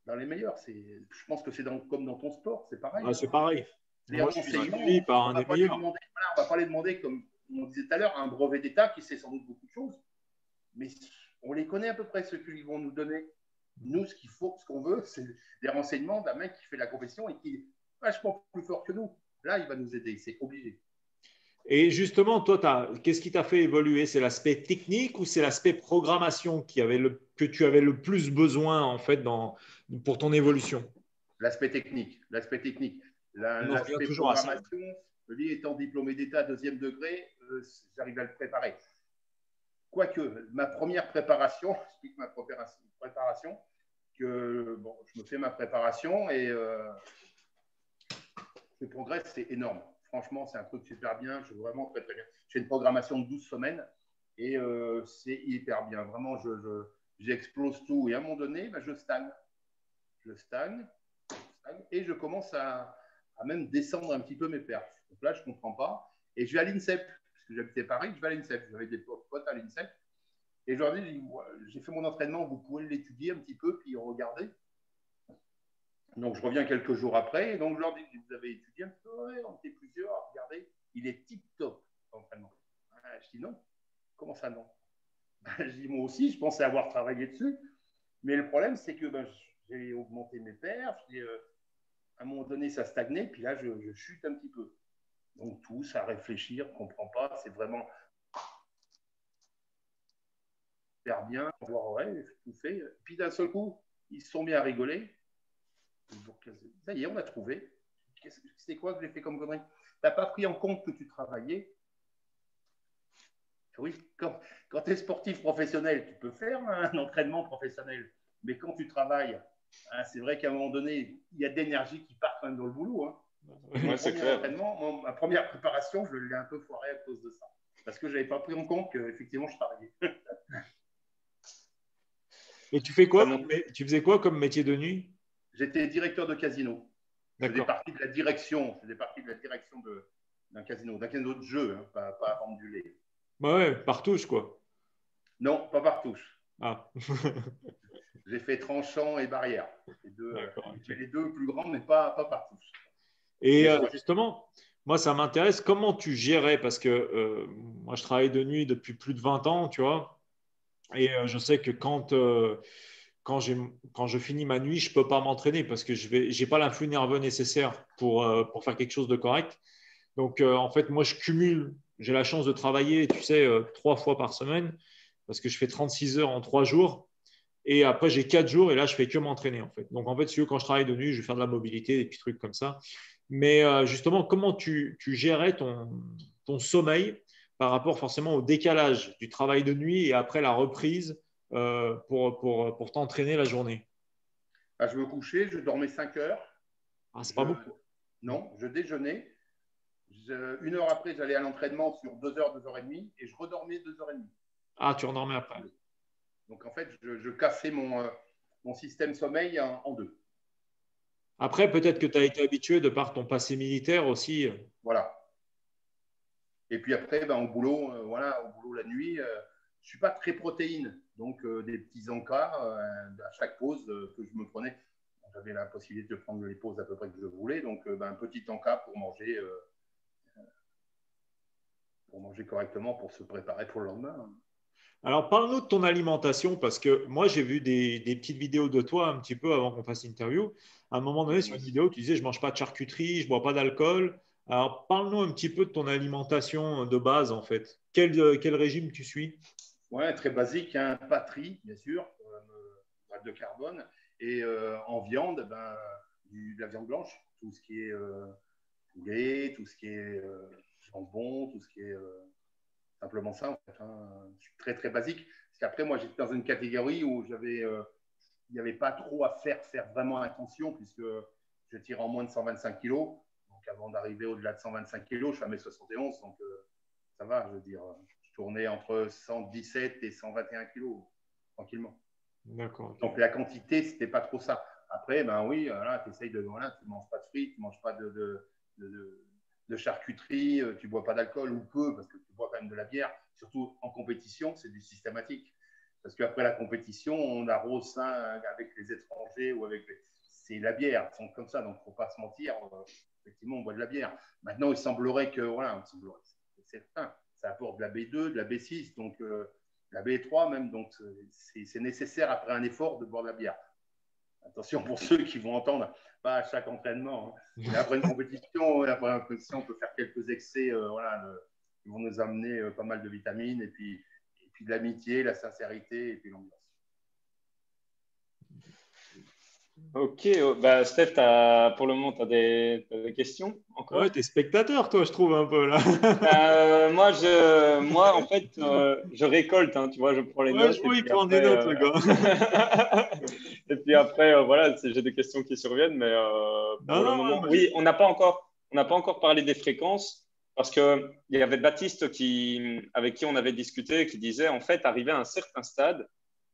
dans les meilleurs. Je pense que c'est comme dans ton sport, c'est pareil. C'est pareil. Les renseignements, par un des meilleurs. On ne va pas les demander, comme on disait tout à l'heure, à un brevet d'État qui sait sans doute beaucoup de choses. Mais on les connaît à peu près, ceux qu'ils vont nous donner. Nous, ce qu'on veut, c'est des renseignements d'un mec qui fait la compétition et qui est vachement plus fort que nous. Là, il va nous aider, c'est obligé. Et justement, toi, qu'est-ce qui t'a fait évoluer? C'est l'aspect technique ou c'est l'aspect programmation que tu avais le plus besoin en fait pour ton évolution? L'aspect technique. L'aspect toujours programmation, lui étant diplômé d'État deuxième degré, j'arrive à le préparer. Quoique, ma première préparation, j'explique ma préparation, je me fais ma préparation et le progrès, c'est énorme. Franchement, c'est un truc super bien. Je suis vraiment très, très bien. J'ai une programmation de 12 semaines et c'est hyper bien. Vraiment, j'explose tout. Et à un moment donné, je stagne. Je stagne et je commence à même descendre un petit peu mes perfs. Donc là, je ne comprends pas. Et je vais à l'INSEP, parce que j'habitais Paris, je vais à l'INSEP. J'avais des potes à l'INSEP. Et je leur dis, j'ai fait mon entraînement, vous pouvez l'étudier un petit peu, puis regarder. Donc, je reviens quelques jours après. Et donc, je leur dis, vous avez étudié un peu? Ouais, on était plusieurs. Regardez, il est tip-top, l'entraînement. Je dis non. Comment ça, non? Je dis, moi aussi, je pensais avoir travaillé dessus. Mais le problème, c'est que j'ai augmenté mes perfs. À un moment donné, ça stagnait. Puis là, je chute un petit peu. Donc, tous à réfléchir, on ne comprend pas. C'est vraiment faire bien, voir, ouais, tout fait. Puis d'un seul coup, ils se sont mis à rigoler. Ça y est, on a trouvé. C'est quoi que j'ai fait comme connerie? Tu n'as pas pris en compte que tu travaillais. Oui, quand tu es sportif professionnel, tu peux faire un entraînement professionnel. Mais quand tu travailles, c'est vrai qu'à un moment donné, il y a de l'énergie qui part quand même dans le boulot. C'est clair. Ma première préparation, je l'ai un peu foirée à cause de ça. Parce que je n'avais pas pris en compte qu'effectivement, je travaillais. Et tu fais quoi? Tu faisais quoi comme métier de nuit? J'étais directeur de casino. Je faisais partie de la direction. D'un casino de jeu, hein, pas à vendre du lait. Bah ouais, par touche, quoi. Non, pas par touche. Ah, J'ai fait tranchant et barrière. d'accord. J'ai fait les deux plus grands, mais pas par touche. Et justement, moi, ça m'intéresse comment tu gérais, parce que moi, je travaille de nuit depuis plus de 20 ans, tu vois, et je sais que quand, quand je finis ma nuit, je ne peux pas m'entraîner parce que je n'ai pas l'influx nerveux nécessaire pour faire quelque chose de correct. Donc, en fait, moi, je cumule. J'ai la chance de travailler, tu sais, 3 fois par semaine parce que je fais 36 heures en 3 jours. Et après, j'ai 4 jours et là, je fais que m'entraîner, en fait. Donc, en fait, si tu veux, quand je travaille de nuit, je vais faire de la mobilité, des petits trucs comme ça. Mais justement, comment tu gérais ton sommeil par rapport forcément au décalage du travail de nuit et après la reprise pour t'entraîner la journée? Je me couchais, je dormais 5 heures. Ah, c'est pas beaucoup. Non, je déjeunais. 1 heure après, j'allais à l'entraînement sur 2 heures, 2 heures et demie, et je redormais 2 heures et demie. Ah, tu endormais après. Donc, en fait, je cassais mon système sommeil en deux. Après, peut-être que tu as été habitué de par ton passé militaire aussi. Voilà. Et puis après, au boulot, au boulot la nuit, je ne suis pas très protéine. Donc, des petits encas à chaque pause que je me prenais. J'avais la possibilité de prendre les pauses à peu près que je voulais. Donc, un petit encas pour manger correctement, pour se préparer pour le lendemain. Alors, parle-nous de ton alimentation, parce que moi, j'ai vu des petites vidéos de toi un petit peu avant qu'on fasse l'interview. À un moment donné, sur une vidéo, tu disais, je ne mange pas de charcuterie, je ne bois pas d'alcool. Alors, parle-nous un petit peu de ton alimentation de base, en fait. Quel régime tu suis? Ouais, très basique, hein, patrie, bien sûr, boîte de carbone. Et en viande, de la viande blanche, tout ce qui est poulet, tout ce qui est jambon, tout ce qui est simplement ça, en fait. Hein. Je suis très, très basique. Parce qu'après, moi, j'étais dans une catégorie où il n'y avait pas trop à faire vraiment attention, puisque je tire en moins de 125 kilos. Donc, avant d'arriver au-delà de 125 kilos, je suis à mes 71. Donc, ça va, je veux dire. Je tournais entre 117 et 121 kilos, tranquillement. D'accord. Okay. Donc, la quantité, ce n'était pas trop ça. Après, oui, tu essayes de. Voilà, tu ne manges pas de frites, tu ne manges pas de charcuterie, tu ne bois pas d'alcool ou peu, parce que tu bois quand même de la bière. Surtout en compétition, c'est du systématique. Parce qu'après la compétition, on arrose ça avec les étrangers ou avec les. C'est la bière, c'est comme ça, donc il ne faut pas se mentir. Effectivement, on boit de la bière. Maintenant, il semblerait que, c'est certain, ça apporte de la B2, de la B6, donc la B3 même, donc c'est nécessaire après un effort de boire de la bière. Attention pour ceux qui vont entendre, pas à chaque entraînement. Hein. Mais après une compétition, on peut faire quelques excès qui vont nous amener pas mal de vitamines et puis de l'amitié, la sincérité et puis l'ambiance. Ok, Steph, pour le moment, tu as des questions encore? Ouais, t'es spectateur, toi, je trouve un peu là. Moi, en fait, je récolte, hein, tu vois, je prends les notes. Je vois, il prend des notes, le gars. Et puis après, voilà, j'ai des questions qui surviennent, mais pour le moment, oui, on n'a pas encore parlé des fréquences, parce qu'il y avait Baptiste avec qui on avait discuté, qui disait, en fait, arrivé à un certain stade,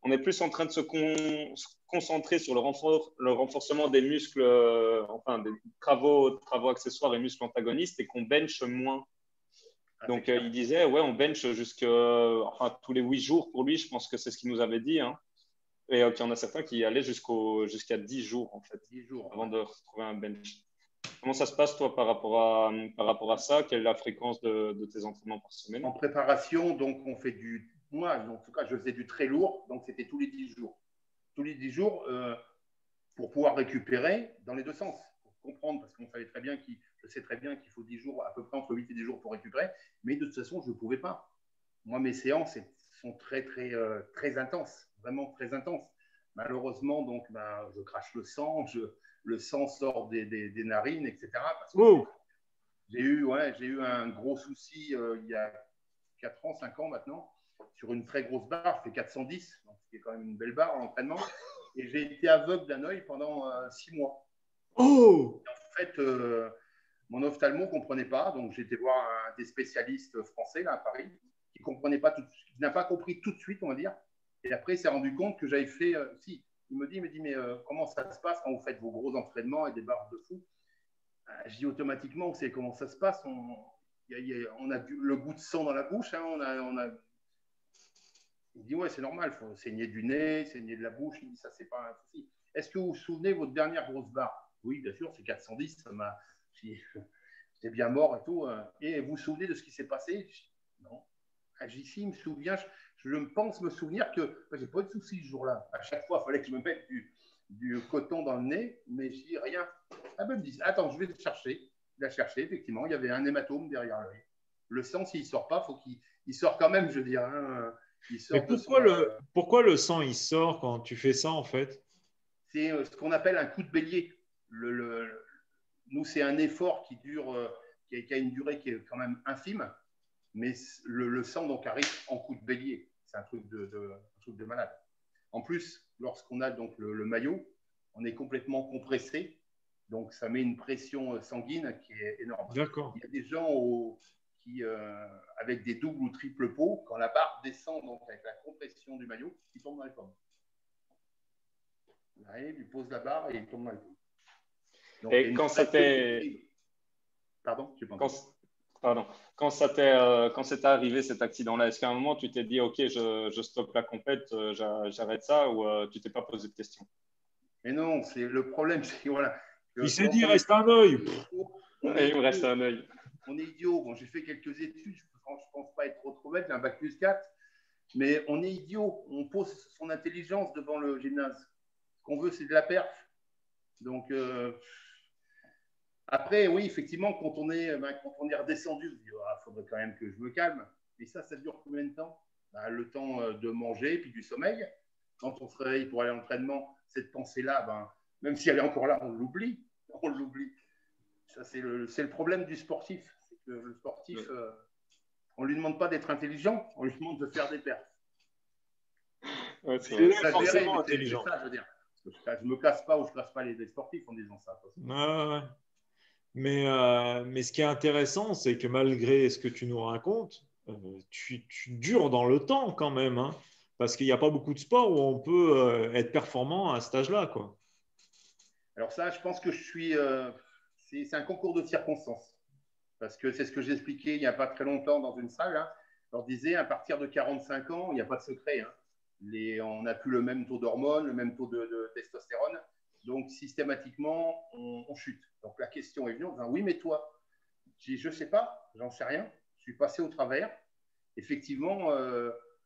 on est plus en train de se concentrer sur le renforcement des muscles, des travaux accessoires et muscles antagonistes, et qu'on bench moins. Donc, il disait, ouais, on bench tous les 8 jours pour lui, je pense que c'est ce qu'il nous avait dit. Hein. Et il y en a certains qui allaient jusqu'à 10 jours, en fait, 10 jours, avant de retrouver un bench. Comment ça se passe, toi, par rapport à ça? Quelle est la fréquence de tes entraînements par semaine? En préparation, donc, on fait moi, en tout cas, je faisais du très lourd, donc c'était tous les 10 jours. Tous les 10 jours, pour pouvoir récupérer dans les deux sens, pour comprendre, parce qu'on savait très bien je sais très bien qu'il faut 10 jours, à peu près entre 8 et 10 jours pour récupérer, mais de toute façon, je ne pouvais pas. Moi, mes séances sont très, très, très intenses, vraiment très intenses. Malheureusement, donc, je crache le sang, le sang sort des narines, etc. Parce que j'ai eu un gros souci il y a 4 ans, 5 ans maintenant, sur une très grosse barre, c'est 410, donc c'est quand même une belle barre en entraînement. Et j'ai été aveugle d'un œil pendant 6 mois. Oh! Et en fait, mon ophtalmo ne comprenait pas, donc j'ai été voir un des spécialistes français là, à Paris, qui n'a pas compris tout de suite, on va dire. Et après, il s'est rendu compte que j'avais fait. Il me dit, mais comment ça se passe quand vous faites vos gros entraînements et des barres de fou? Je dis automatiquement, vous savez comment ça se passe, on a le goût de sang dans la bouche. Hein, il dit, ouais, c'est normal, il faut saigner du nez, saigner de la bouche. Il dit, ça, c'est pas un souci. Est-ce que vous vous souvenez de votre dernière grosse barre? Oui, bien sûr, c'est 410. J'étais bien mort et tout. Et vous vous souvenez de ce qui s'est passé? Non. Si, il me souvient, je me pense me souvenir que j'ai pas eu de soucis ce jour-là. À chaque fois, il fallait que je me mette du coton dans le nez, mais je dis rien. Ah ben, me dit, attends, je vais le chercher. Il a cherché, effectivement, il y avait un hématome derrière l'œil. Le sang, s'il ne sort pas, il faut qu'il sort quand même, je veux dire. Hein. Mais pourquoi le sang, il sort quand tu fais ça, en fait? C'est ce qu'on appelle un coup de bélier. Nous, c'est un effort qui dure, qui a une durée qui est quand même infime, mais le sang donc arrive en coup de bélier. C'est un truc de malade. En plus, lorsqu'on a donc le maillot, on est complètement compressé, donc ça met une pression sanguine qui est énorme. D'accord. Il y a des gens avec des doubles ou triples pots, quand la barre descend donc avec la compression du maillot, ils tombent dans les pommes. Il arrive, il pose la barre et il tombe dans les pommes. Donc, et quand c'était… Pardon, tu penses. Pardon. Quand c'était arrivé cet accident-là, est-ce qu'à un moment tu t'es dit ok, je stoppe la compète, j'arrête ça, ou tu t'es pas posé de questions? Mais non, le problème, c'est voilà. Il s'est dit reste un œil. Il me reste un œil. On est idiot. Bon, j'ai fait quelques études, je pense pas être trop bête, j'ai un bac plus 4, mais on est idiot. On pose son intelligence devant le gymnase. Ce qu'on veut, c'est de la perf. Donc après, oui, effectivement, quand on est redescendu, on se dit, faudrait quand même que je me calme. Et ça dure combien de temps? Le temps de manger, puis du sommeil. Quand on se réveille pour aller à l'entraînement, cette pensée-là, même si elle est encore là, on l'oublie. On l'oublie. Ça, c'est le problème du sportif. C'est que le sportif, on ne lui demande pas d'être intelligent, on lui demande de faire des perfs. Ouais, c'est forcément intelligent. C'est ça, je veux dire. Je ne me casse pas ou je ne casse pas les sportifs en disant ça. Ouais. Mais ce qui est intéressant, c'est que malgré ce que tu nous racontes, tu dures dans le temps quand même, hein, parce qu'il n'y a pas beaucoup de sports où on peut être performant à cet âge-là, quoi. Alors ça, je pense que c'est un concours de circonstances, parce que c'est ce que j'ai expliqué il n'y a pas très longtemps dans une salle. Hein. Je leur disais, à partir de 45 ans, il n'y a pas de secret. Hein. On n'a plus le même taux d'hormones, le même taux de testostérone. Donc, systématiquement, on chute. Donc, la question est venue en disant, oui, mais toi, je ne sais pas, j'en sais rien. Je suis passé au travers. Effectivement,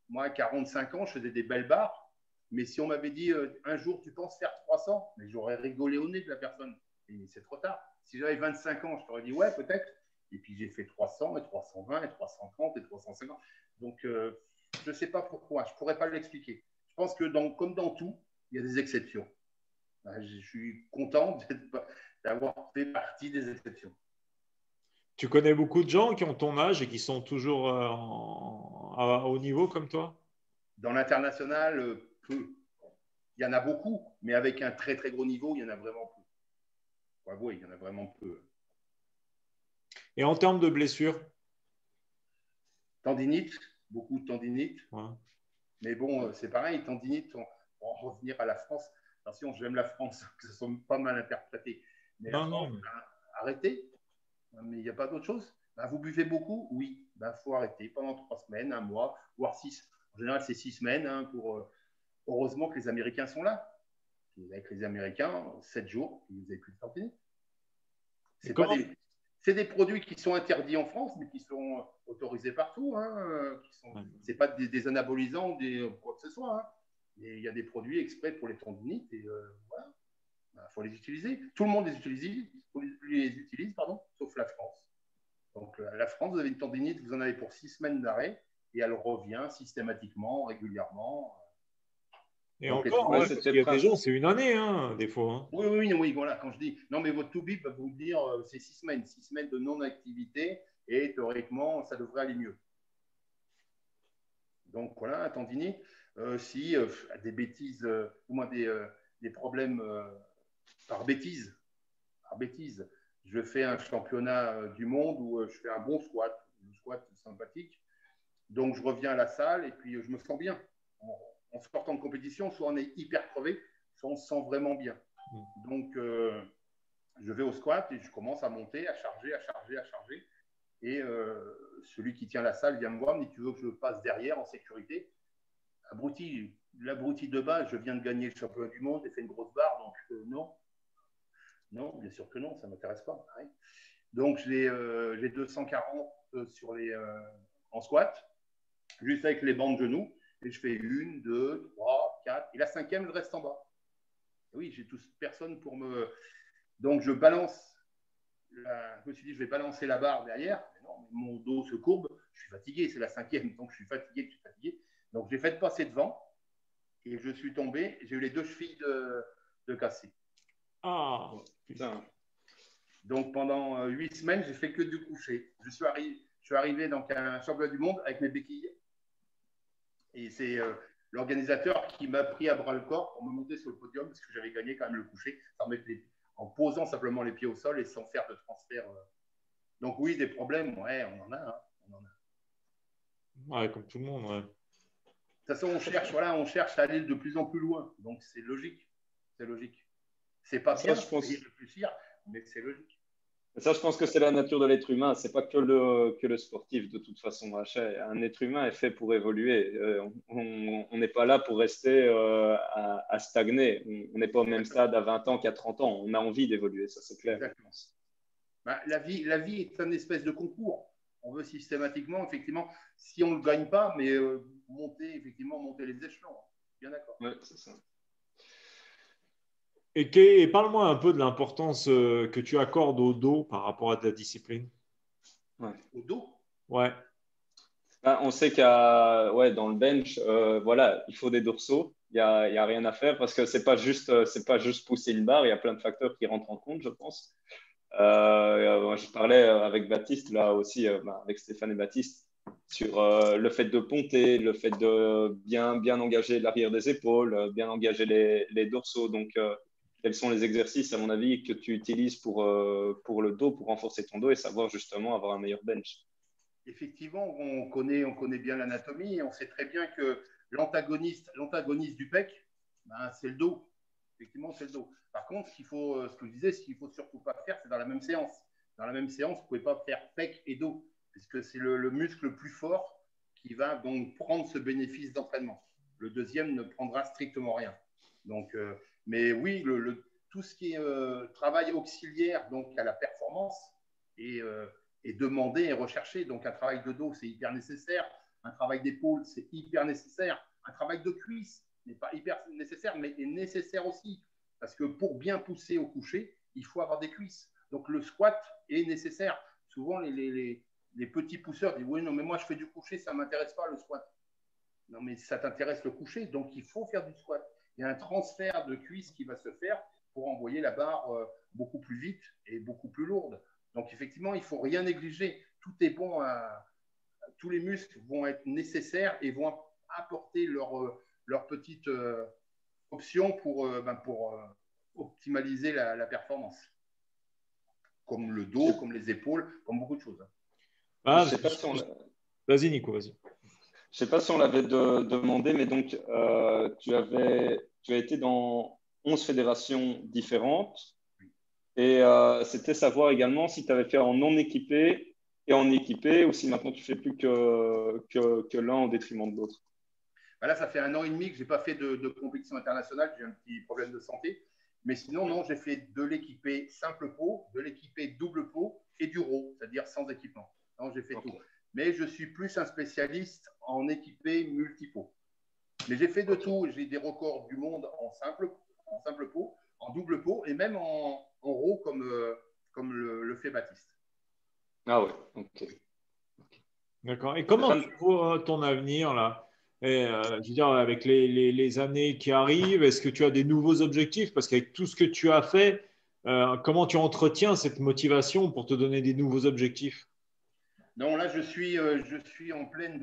moi, à 45 ans, je faisais des belles barres. Mais si on m'avait dit, un jour, tu penses faire 300, mais j'aurais rigolé au nez de la personne. Et c'est trop tard. Si j'avais 25 ans, je t'aurais dit, ouais, peut-être. Et puis, j'ai fait 300 et 320 et 330 et 350. Donc, je ne sais pas pourquoi. Je ne pourrais pas l'expliquer. Je pense que comme dans tout, il y a des exceptions. Je suis content d'avoir fait partie des exceptions. Tu connais beaucoup de gens qui ont ton âge et qui sont toujours à haut niveau comme toi? Dans l'international, peu. Il y en a beaucoup, mais avec un très très gros niveau, il y en a vraiment peu. Faut avouer, il y en a vraiment peu. Et en termes de blessures? Tendinite, beaucoup de tendinite. Ouais. Mais bon, c'est pareil, tendinite, on va revenir à la France. Attention, j'aime la France, que ce soit pas mal interprété. Mais la France, arrêtez. Mais il n'y a pas d'autre chose. Vous buvez beaucoup? Oui. Faut arrêter pendant 3 semaines, 1 mois, voire 6. En général, c'est 6 semaines. Hein, heureusement que les Américains sont là. Avec les Américains, 7 jours, vous n'avez plus de tendinite. C'est des produits qui sont interdits en France, mais qui sont autorisés partout. Hein, c'est pas des anabolisants ou quoi que ce soit. Hein. Et il y a des produits exprès pour les tendinites et voilà. Faut les utiliser. Tout le monde les utilise, sauf la France. Donc la France, vous avez une tendinite, vous en avez pour 6 semaines d'arrêt et elle revient systématiquement, régulièrement. Et donc, encore, il y a des gens, c'est 1 année, hein, des fois. Hein. Oui, voilà. Quand je dis, non, mais votre to-be va vous dire, c'est 6 semaines. 6 semaines de non-activité et théoriquement, ça devrait aller mieux. Donc voilà, un tendinite. Si des bêtises, au moins des problèmes par bêtise. Je fais un championnat du monde où je fais un bon squat. Le squat, c'est sympathique. Donc, je reviens à la salle et puis je me sens bien. En sortant de compétition, soit on est hyper crevé, soit on se sent vraiment bien. Donc, je vais au squat et je commence à monter, à charger. Et celui qui tient la salle vient me voir, me dit, tu veux que je passe derrière en sécurité? Abruti, l'abruti de bas, je viens de gagner le championnat du monde, j'ai fait une grosse barre, donc non. Non, bien sûr que non, ça ne m'intéresse pas. Ouais. Donc, j'ai 240 en squat, juste avec les bancs de genoux. Et je fais 1, 2, 3, 4. Et la cinquième, je reste en bas. Oui, j'ai personne pour me. Donc, je balance. Je me suis dit, je vais balancer la barre derrière. Mais non, mon dos se courbe. Je suis fatigué, c'est la cinquième. Donc, je suis fatigué. Donc, j'ai fait passer devant. Et je suis tombé. J'ai eu les 2 chevilles de cassées. Ah, putain. Donc, pendant 8 semaines, j'ai fait que du coucher. Je suis arrivé dans un championnat du monde avec mes béquilles. Et c'est l'organisateur qui m'a pris à bras le corps pour me monter sur le podium parce que j'avais gagné quand même le coucher en posant simplement les pieds au sol et sans faire de transfert. Donc, oui, des problèmes, ouais, on en a. Hein, on en a. Ouais, comme tout le monde, ouais. De toute façon, on cherche à aller de plus en plus loin. Donc, c'est logique. C'est logique. C'est pas bien de réfléchir, mais c'est logique. Ça, je pense que c'est la nature de l'être humain. C'est pas que le sportif, de toute façon. Un être humain est fait pour évoluer. On n'est pas là pour rester à stagner. On n'est pas au même stade à 20 ans qu'à 30 ans. On a envie d'évoluer, ça c'est clair. Exactement. Bah, la vie est une espèce de concours. On veut systématiquement, effectivement, si on ne le gagne pas, mais monter les échelons. Bien d'accord. Ouais, c'est ça. Et parle-moi un peu de l'importance que tu accordes au dos par rapport à ta discipline. Ouais. Au dos? Ouais. Ben, on sait dans le bench, voilà, il faut des dorsaux. Il y a rien à faire parce que c'est pas juste pousser une barre. Il y a plein de facteurs qui rentrent en compte, je pense. Je parlais avec Baptiste là aussi, avec Stéphane et Baptiste, sur le fait de ponter, le fait de bien engager l'arrière des épaules, bien engager les dorsaux. Donc, quels sont les exercices, à mon avis, que tu utilises pour le dos, pour renforcer ton dos et savoir justement avoir un meilleur bench? Effectivement, on connaît bien l'anatomie et on sait très bien que l'antagoniste du pec, ben, c'est le dos. Effectivement, c'est le dos. Par contre, ce que je disais, ce qu'il ne faut surtout pas faire, c'est dans la même séance. Dans la même séance, vous ne pouvez pas faire pec et dos, puisque c'est le muscle le plus fort qui va donc prendre ce bénéfice d'entraînement. Le deuxième ne prendra strictement rien. Donc, mais oui, tout ce qui est travail auxiliaire donc à la performance est demandé et recherché. Donc, un travail de dos, c'est hyper nécessaire. Un travail d'épaule, c'est hyper nécessaire. Un travail de cuisse n'est pas hyper nécessaire, mais est nécessaire aussi. Parce que pour bien pousser au coucher, il faut avoir des cuisses. Donc, le squat est nécessaire. Souvent, les petits pousseurs disent « Oui, non, mais moi, je fais du coucher, ça ne m'intéresse pas, le squat. » Non, mais ça t'intéresse le coucher, donc il faut faire du squat. Il y a un transfert de cuisse qui va se faire pour envoyer la barre beaucoup plus vite et beaucoup plus lourde. Donc, effectivement, il ne faut rien négliger. Tout est bon. Tous les muscles vont être nécessaires et vont apporter leur petite option pour optimaliser la performance. Comme le dos, comme les épaules, comme beaucoup de choses. Ah, vas-y, Nico, vas-y. Je ne sais pas si on l'avait demandé, mais donc, tu as été dans 11 fédérations différentes. Et c'était savoir également si tu avais fait en non équipé et en équipé, ou si maintenant tu fais plus que l'un au détriment de l'autre. Là, ça fait 1 an et demi que je n'ai pas fait de compétition internationale. J'ai un petit problème de santé. Mais sinon, non, j'ai fait de l'équipé simple pot, de l'équipé double pot et du raw, c'est-à-dire sans équipement. Non, j'ai fait tout. Mais je suis plus un spécialiste en équipé multipot. Mais j'ai fait de tout. J'ai des records du monde en simple pot, en double pot et même en raw comme le fait Baptiste. Ah ouais, ok. D'accord. Et comment tu vois ton avenir là? Et, je veux dire, avec les années qui arrivent, est-ce que tu as des nouveaux objectifs? Parce qu'avec tout ce que tu as fait, comment tu entretiens cette motivation pour te donner des nouveaux objectifs? Non, là, je suis en pleine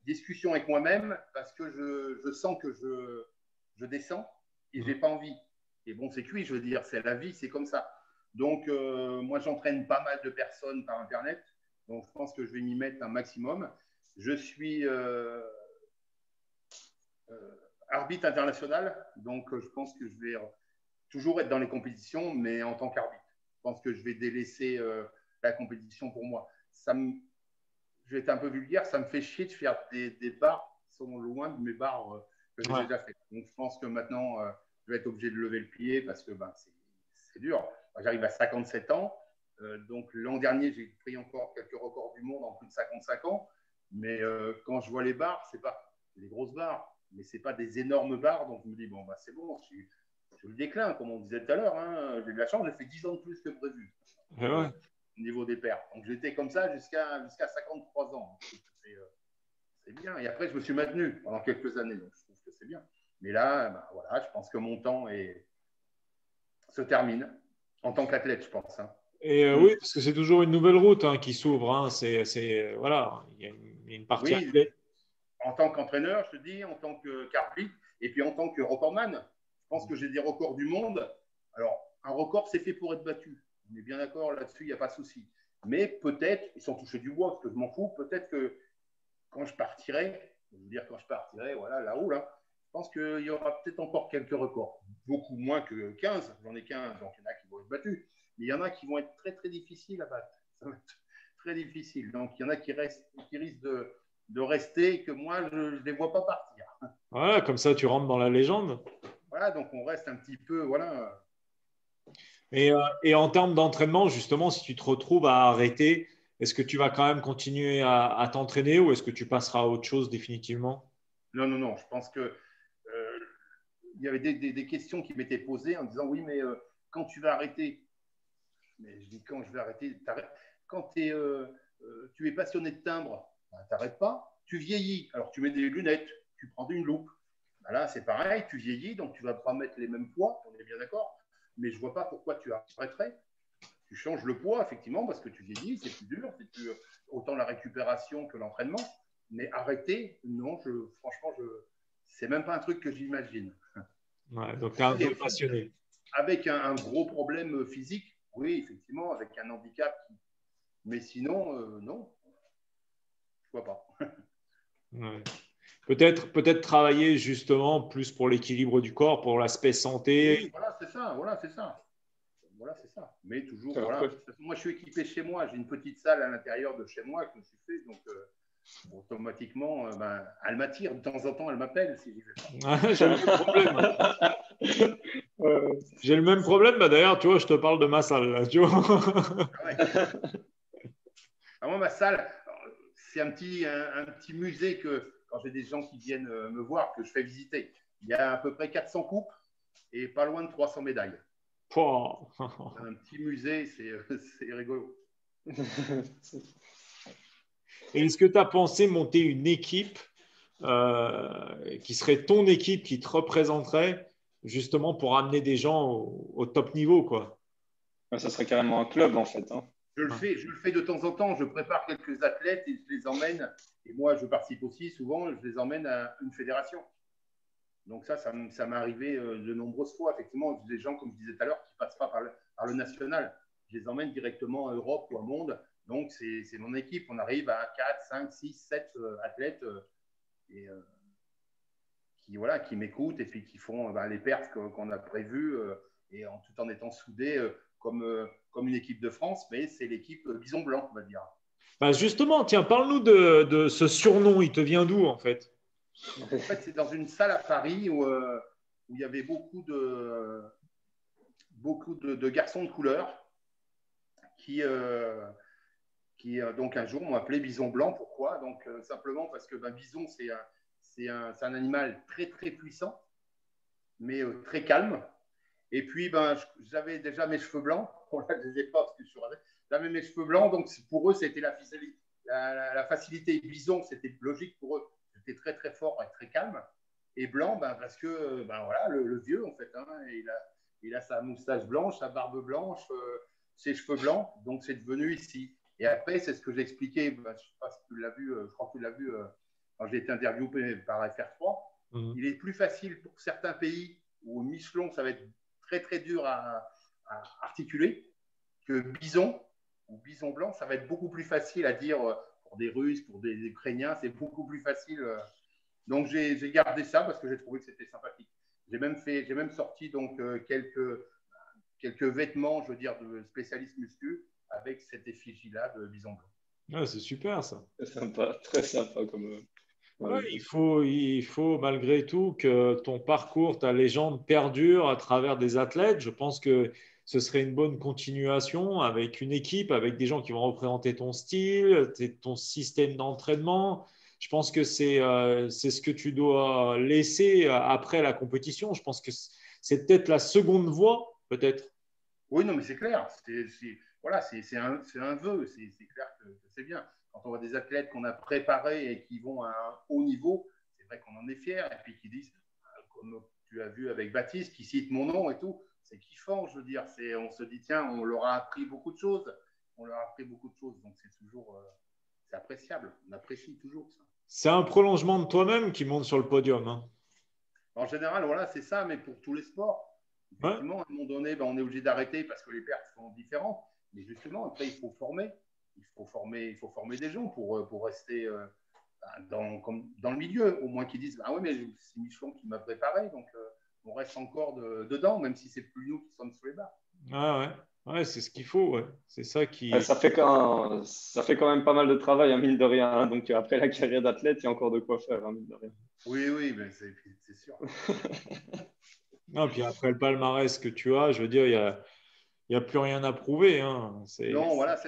discussion avec moi-même parce que je sens que je descends et je n'ai pas envie. Et bon, c'est cuit, je veux dire, c'est la vie, c'est comme ça. Donc, moi, j'entraîne pas mal de personnes par Internet. Donc, je pense que je vais m'y mettre un maximum. Je suis arbitre international. Donc, je pense que je vais toujours être dans les compétitions, mais en tant qu'arbitre. Je pense que je vais délaisser la compétition pour moi. Je vais être un peu vulgaire, ça me fait chier de faire des bars qui sont loin de mes bars que j'ai déjà fait. Donc, je pense que maintenant, je vais être obligé de lever le pied parce que c'est dur. J'arrive à 57 ans. Donc, l'an dernier, j'ai pris encore quelques records du monde en plus de 55 ans. Mais quand je vois les bars, c'est pas des grosses barres, mais c'est pas des énormes barres. Donc, je me dis, bon, c'est bon, je le déclin, comme on disait tout à l'heure. Hein. J'ai de la chance, j'ai fait 10 ans de plus que prévu au niveau des paires. Donc, j'étais comme ça jusqu'à 53 ans. C'est bien. Et après, je me suis maintenu pendant quelques années. Donc, je trouve que c'est bien. Mais là, voilà, je pense que mon temps se termine en tant qu'athlète, je pense. Hein. Et oui, parce que c'est toujours une nouvelle route qui s'ouvre. Hein. Voilà, il y a une partie athlète. En tant qu'entraîneur, je te dis, en tant qu'arbitre, et puis en tant que recordman, je pense que j'ai des records du monde. Alors, un record, c'est fait pour être battu. On est bien d'accord là-dessus, il n'y a pas de souci. Mais peut-être, et sans toucher du bois, parce que je m'en fous, peut-être que quand je partirai, voilà, là-haut, là, je pense qu'il y aura peut-être encore quelques records. Beaucoup moins que 15, j'en ai 15, donc il y en a qui vont être battus. Mais il y en a qui vont être très, très difficiles à battre. Ça va être très difficile. Donc, il y en a qui risquent de rester et que moi, je ne les vois pas partir. Voilà, comme ça, tu rentres dans la légende. Voilà, donc on reste un petit peu, voilà. Et en termes d'entraînement, justement, si tu te retrouves à arrêter, est-ce que tu vas quand même continuer à t'entraîner ou est-ce que tu passeras à autre chose définitivement? Non. Je pense que il y avait des questions qui m'étaient posées en disant oui, mais quand tu vas arrêter? Mais je dis quand je vais arrêter? Quand tu es passionné de timbre, tu n'arrêtes pas. Tu vieillis, alors tu mets des lunettes, tu prends une loupe. Ben là, c'est pareil, tu vieillis, donc tu ne vas pas mettre les mêmes poids, on est bien d'accord. Mais je ne vois pas pourquoi tu arrêterais. Tu changes le poids, effectivement, parce que tu vieillis, c'est plus dur, c'est plus autant la récupération que l'entraînement. Mais arrêter, non, franchement, c'est même pas un truc que j'imagine. Ouais, donc tu es un peu passionné. Avec un gros problème physique, oui, effectivement, avec un handicap. Mais sinon, non, je vois pas. Ouais. Peut-être travailler justement plus pour l'équilibre du corps, pour l'aspect santé. Oui, voilà, c'est ça. Mais toujours, voilà. Moi, je suis équipé chez moi. J'ai une petite salle à l'intérieur de chez moi que je me suis fait. Donc, automatiquement, elle m'attire. De temps en temps, elle m'appelle si j'y vais pas. J'ai le même problème. J'ai le même problème. D'ailleurs, tu vois, je te parle de ma salle. Là, tu vois. Moi, ma salle, c'est un petit musée que, quand j'ai des gens qui viennent me voir, que je fais visiter. Il y a à peu près 400 coupes et pas loin de 300 médailles. Un petit musée, c'est rigolo. Et est-ce que tu as pensé monter une équipe qui serait ton équipe, qui te représenterait justement pour amener des gens au top niveau, quoi? Ça serait carrément un club, en fait. Hein. Je le fais de temps en temps. Je prépare quelques athlètes et je les emmène. Et moi, je participe aussi souvent. Je les emmène à une fédération. Donc ça m'est arrivé de nombreuses fois. Effectivement, des gens, comme je disais tout à l'heure, qui ne passent pas par le national. Je les emmène directement en Europe ou au monde. Donc, c'est mon équipe. On arrive à 4, 5, 6, 7 athlètes qui m'écoutent et puis qui font les perfs qu'on a prévues et tout en étant soudés comme une équipe de France. Mais c'est l'équipe Bison Blanc, on va dire. Justement, tiens, parle-nous de ce surnom. Il te vient d'où, en fait? En fait, c'est dans une salle à Paris où il y avait beaucoup de garçons de couleur qui donc un jour m'ont appelé Bison Blanc. Pourquoi? Donc simplement parce que Bison, c'est un animal très très puissant, mais très calme. Et puis j'avais déjà mes cheveux blancs. Bon, là, je ne les ai pas parce que je suis rasé. J'avais mes cheveux blancs, donc pour eux, c'était la facilité. Bison, c'était logique pour eux. C'était très très fort et très calme. Et blanc, parce que voilà, le vieux, en fait, hein, il a sa moustache blanche, sa barbe blanche, ses cheveux blancs. Donc, c'est devenu ici. Et après, c'est ce que j'ai expliqué. Je ne sais pas si tu l'as vu, je crois que tu l'as vu quand j'ai été interviewé par FR3. Il est plus facile pour certains pays où Michelon, ça va être très très dur à articuler, que Bison ou Bison blanc, ça va être beaucoup plus facile à dire pour des Russes, pour des Ukrainiens, c'est beaucoup plus facile. Donc j'ai gardé ça parce que j'ai trouvé que c'était sympathique. J'ai même sorti donc quelques vêtements, je veux dire, de spécialistes muscu avec cette effigie-là de bison blanc. Ouais, c'est super ça. C'est sympa, très sympa comme. Ouais, il faut malgré tout que ton parcours, ta légende perdure à travers des athlètes. Je pense que ce serait une bonne continuation avec une équipe, avec des gens qui vont représenter ton style, ton système d'entraînement. Je pense que c'est ce que tu dois laisser après la compétition. Je pense que c'est peut-être la seconde voie, peut-être. Oui, non, mais c'est clair. Voilà, c'est un vœu. C'est clair que c'est bien. Quand on voit des athlètes qu'on a préparés et qui vont à un haut niveau, c'est vrai qu'on en est fier. Et puis qui disent, comme tu as vu avec Baptiste, qui cite mon nom et tout, c'est kiffant, je veux dire. On se dit, tiens, on leur a appris beaucoup de choses. On leur a appris beaucoup de choses. Donc c'est toujours c'est appréciable. On apprécie toujours ça. C'est un prolongement de toi-même qui monte sur le podium, hein. En général, voilà, c'est ça, mais pour tous les sports. Ouais. Effectivement, à un moment donné, on est obligé d'arrêter parce que les pertes sont différentes. Mais justement, après, il faut former. Il faut former des gens pour rester dans le milieu. Au moins qu'ils disent, ah oui, mais c'est Michelon qui m'a préparé, donc on reste encore dedans, même si c'est plus nous qui sommes sous les barres. Ah ouais. Ouais, c'est ce qu'il faut. Ouais. C'est ça qui. Ça fait quand même pas mal de travail, hein, mine de rien. Hein. Donc après la carrière d'athlète, il y a encore de quoi faire, hein, mine de rien. Oui, mais c'est sûr. Non, puis après le palmarès que tu as, je veux dire, il y a plus rien à prouver, hein. Non, voilà,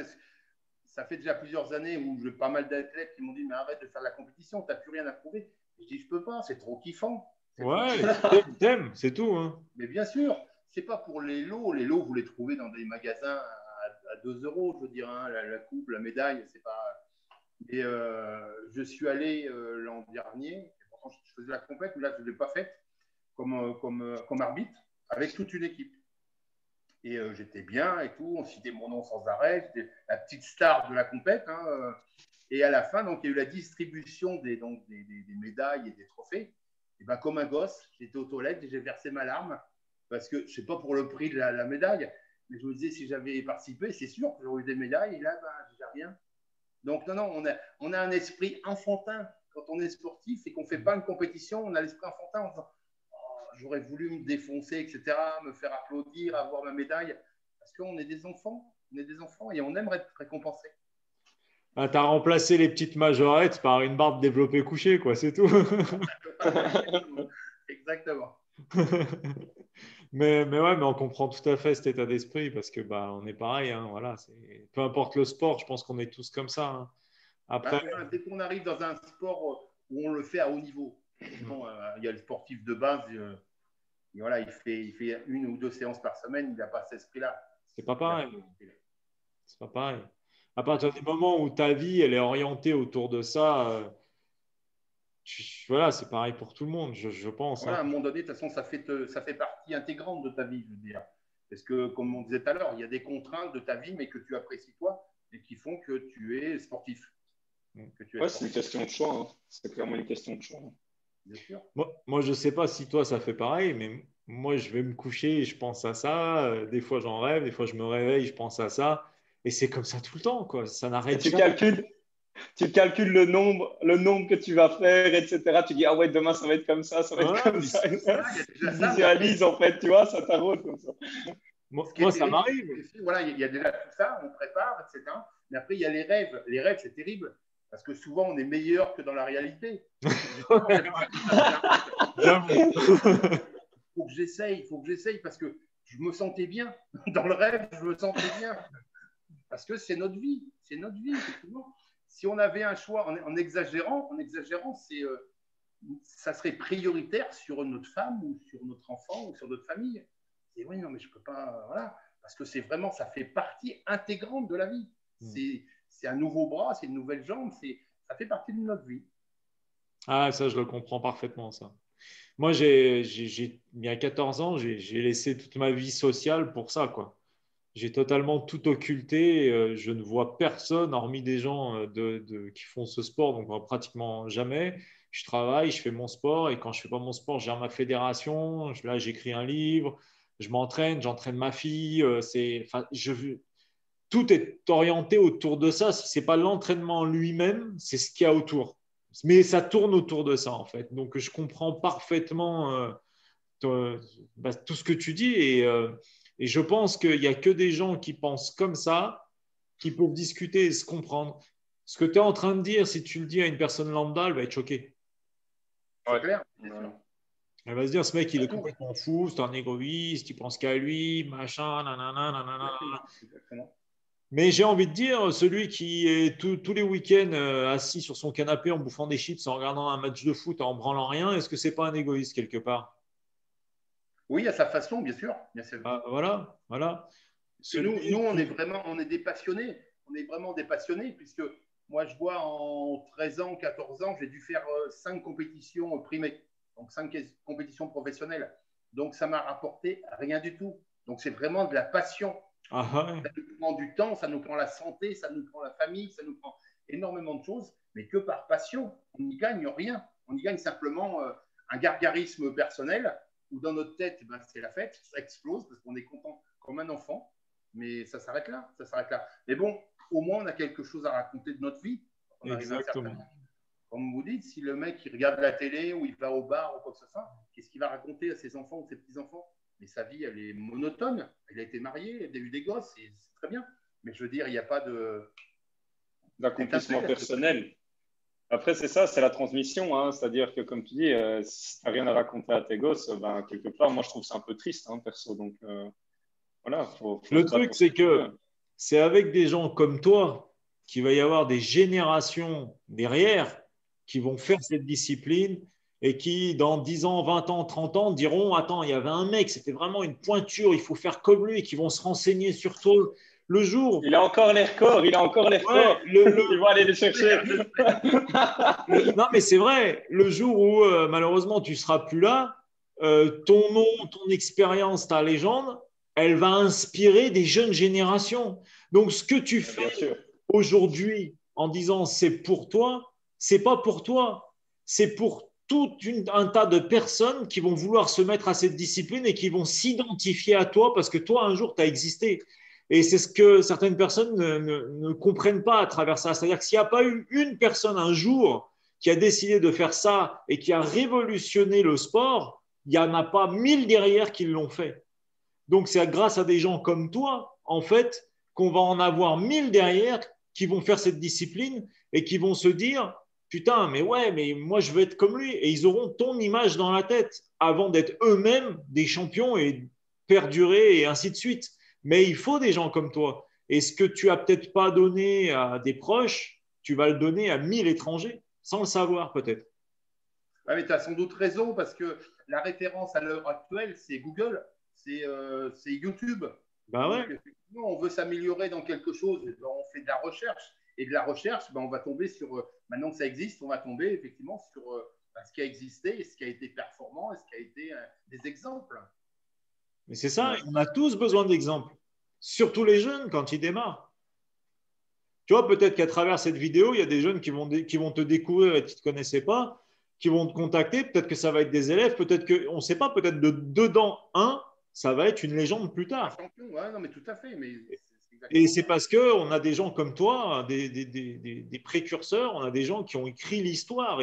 ça fait déjà plusieurs années où j'ai pas mal d'athlètes qui m'ont dit, mais arrête de faire la compétition, tu n'as plus rien à prouver. Je dis, je peux pas, c'est trop kiffant. Ouais, t'aimes, c'est tout, hein. Mais bien sûr, c'est pas pour les lots. Les lots, vous les trouvez dans des magasins à 2 euros, je veux dire, hein, la coupe, la médaille, c'est pas. Et je suis allé l'an dernier, pourtant je faisais la compète, mais là je ne l'ai pas faite comme arbitre avec toute une équipe. Et j'étais bien et tout, on citait mon nom sans arrêt, j'étais la petite star de la compète. Hein, et à la fin, donc, il y a eu la distribution des médailles et des trophées. Et ben, comme un gosse, j'étais aux toilettes et j'ai versé ma larme parce que, je ne sais pas pour le prix de la médaille, mais je me disais, si j'avais participé, c'est sûr que j'aurais eu des médailles et là, ben, j'ai rien. Donc, non, on a un esprit enfantin quand on est sportif et qu'on ne fait pas une compétition, on a l'esprit enfantin en disant, j'aurais voulu me défoncer, etc., me faire applaudir, avoir ma médaille, parce qu'on est des enfants, et on aimerait être récompensé. Ah, tu as remplacé les petites majorettes par une barbe développée couchée, quoi, c'est tout. Exactement. mais on comprend tout à fait cet état d'esprit parce que on est pareil, hein, voilà, peu importe le sport, je pense qu'on est tous comme ça, hein. Après, dès qu'on arrive dans un sport où on le fait à haut niveau, il y a le sportif de base, et voilà, il fait 1 ou 2 séances par semaine, il n'a pas cet esprit-là. C'est pas pareil. C'est pas pareil. À partir du moment où ta vie elle est orientée autour de ça, voilà, c'est pareil pour tout le monde, je pense. Voilà, Hein. à un moment donné, de toute façon, ça fait partie intégrante de ta vie, je veux dire. Parce que, comme on disait tout à l'heure, il y a des contraintes de ta vie, mais que tu apprécies toi, et qui font que tu es sportif. C'est une question de choix. Hein. C'est clairement une question de choix. Bien sûr. Moi, je ne sais pas si toi, ça fait pareil, mais moi, je vais me coucher et je pense à ça. Des fois, j'en rêve, des fois, je me réveille, je pense à ça. Et c'est comme ça tout le temps, quoi. Ça n'arrête jamais. Tu calcules le nombre que tu vas faire, etc. Tu dis, ah ouais, demain, ça va être comme ça, ça va être comme ça. Tu visualises, en fait, tu vois, ça t'arrose comme ça. Moi ça m'arrive. Voilà, il y a déjà tout ça, on prépare, etc. Mais après, il y a les rêves. Les rêves, c'est terrible. Parce que souvent, on est meilleur que dans la réalité. Il faut que j'essaye parce que je me sentais bien. Dans le rêve, je me sentais bien. Parce que c'est notre vie. C'est notre vie, effectivement. Si on avait un choix en exagérant, ça serait prioritaire sur notre femme ou sur notre enfant ou sur notre famille. Et oui, non, mais je ne peux pas. Voilà. Parce que c'est vraiment, ça fait partie intégrante de la vie. C'est un nouveau bras, c'est une nouvelle jambe, ça fait partie de notre vie. Ah, ça, je le comprends parfaitement, ça. Moi, il y a 14 ans, j'ai laissé toute ma vie sociale pour ça, quoi. J'ai totalement tout occulté. Je ne vois personne, hormis des gens qui font ce sport, donc pratiquement jamais. Je travaille, je fais mon sport, et quand je ne fais pas mon sport, je gère ma fédération. Là, j'écris un livre, je m'entraîne, j'entraîne ma fille. Tout est orienté autour de ça. Si ce n'est pas l'entraînement lui-même, c'est ce qu'il y a autour. Mais ça tourne autour de ça, en fait. Donc, je comprends parfaitement tout ce que tu dis. Et je pense qu'il n'y a que des gens qui pensent comme ça qui peuvent discuter et se comprendre. Ce que tu es en train de dire, si tu le dis à une personne lambda, elle va être choquée. C'est clair. Elle va se dire, ce mec, il est complètement fou, c'est un égoïste, il pense qu'à lui, machin, nanana, nanana. Exactement. Mais j'ai envie de dire, celui qui est tous les week-ends assis sur son canapé en bouffant des chips, en regardant un match de foot, en branlant rien, est-ce que c'est pas un égoïste quelque part? Oui, à sa façon, bien sûr. Ah, voilà. Nous, on est des passionnés. On est vraiment des passionnés, puisque moi, je vois en 13 ans, 14 ans, j'ai dû faire 5 compétitions primées, donc 5 compétitions professionnelles. Donc, ça m'a rapporté rien du tout. Donc, c'est vraiment de la passion. Ouais. Ça nous prend du temps, ça nous prend la santé, ça nous prend la famille, ça nous prend énormément de choses, mais que par passion. On n'y gagne rien. On y gagne simplement un gargarisme personnel, où dans notre tête, ben, c'est la fête, ça explose, parce qu'on est content comme un enfant. Mais ça s'arrête là, ça s'arrête là. Mais bon, au moins, on a quelque chose à raconter de notre vie. On arrive à un certain âge. Comme vous dites, si le mec il regarde la télé ou il va au bar ou quoi que ce soit, qu'est-ce qu'il va raconter à ses enfants ou ses petits-enfants? Mais sa vie, elle est monotone. Elle a été mariée, elle a eu des gosses, et c'est très bien. Mais je veux dire, il n'y a pas d'accomplissement personnel. Après, c'est ça, c'est la transmission. Hein. C'est-à-dire que, comme tu dis, si tu n'as rien à raconter à tes gosses, ben, quelque part, moi, je trouve ça un peu triste, hein, perso. Donc, voilà. Faut le truc, c'est que c'est avec des gens comme toi qu'il va y avoir des générations derrière qui vont faire cette discipline et qui, dans 10 ans, 20 ans, 30 ans, diront, attends, il y avait un mec, c'était vraiment une pointure, il faut faire comme lui, et qui vont se renseigner sur toi. Le jour… Il a encore l'air corps, il a encore l'air corps. Ils vont aller les chercher. Non, mais c'est vrai, le jour où, malheureusement, tu ne seras plus là, ton nom, ton expérience, ta légende, elle va inspirer des jeunes générations. Donc, ce que tu fais aujourd'hui en disant c'est pour toi, c'est pas pour toi, c'est pour tout un tas de personnes qui vont vouloir se mettre à cette discipline et qui vont s'identifier à toi parce que toi, un jour, tu as existé. Et c'est ce que certaines personnes ne comprennent pas à travers ça. C'est-à-dire que s'il n'y a pas eu une personne un jour qui a décidé de faire ça et qui a révolutionné le sport, il n'y en a pas 1000 derrière qui l'ont fait. Donc, c'est grâce à des gens comme toi, en fait, qu'on va en avoir 1000 derrière qui vont faire cette discipline et qui vont se dire putain, mais ouais, mais moi, je veux être comme lui. Et ils auront ton image dans la tête avant d'être eux-mêmes des champions et perdurer et ainsi de suite. Mais il faut des gens comme toi. Et ce que tu n'as peut-être pas donné à des proches, tu vas le donner à 1000 étrangers, sans le savoir peut-être. Ouais, mais tu as sans doute raison, parce que la référence à l'heure actuelle, c'est Google, c'est YouTube. Ben ouais. Donc, effectivement, on veut s'améliorer dans quelque chose, on fait de la recherche. Et de la recherche, on va tomber sur, maintenant que ça existe, on va tomber effectivement sur ce qui a existé, ce qui a été performant, et ce qui a été des exemples. Mais c'est ça, on a tous besoin d'exemples, surtout les jeunes quand ils démarrent. Tu vois, peut-être qu'à travers cette vidéo, il y a des jeunes qui vont te découvrir et qui ne te connaissaient pas, qui vont te contacter. Peut-être que ça va être des élèves, peut-être qu'on ne sait pas, peut-être dedans un, ça va être une légende plus tard. Ouais, non, mais tout à fait. Mais et c'est parce qu'on a des gens comme toi, des précurseurs, on a des gens qui ont écrit l'histoire.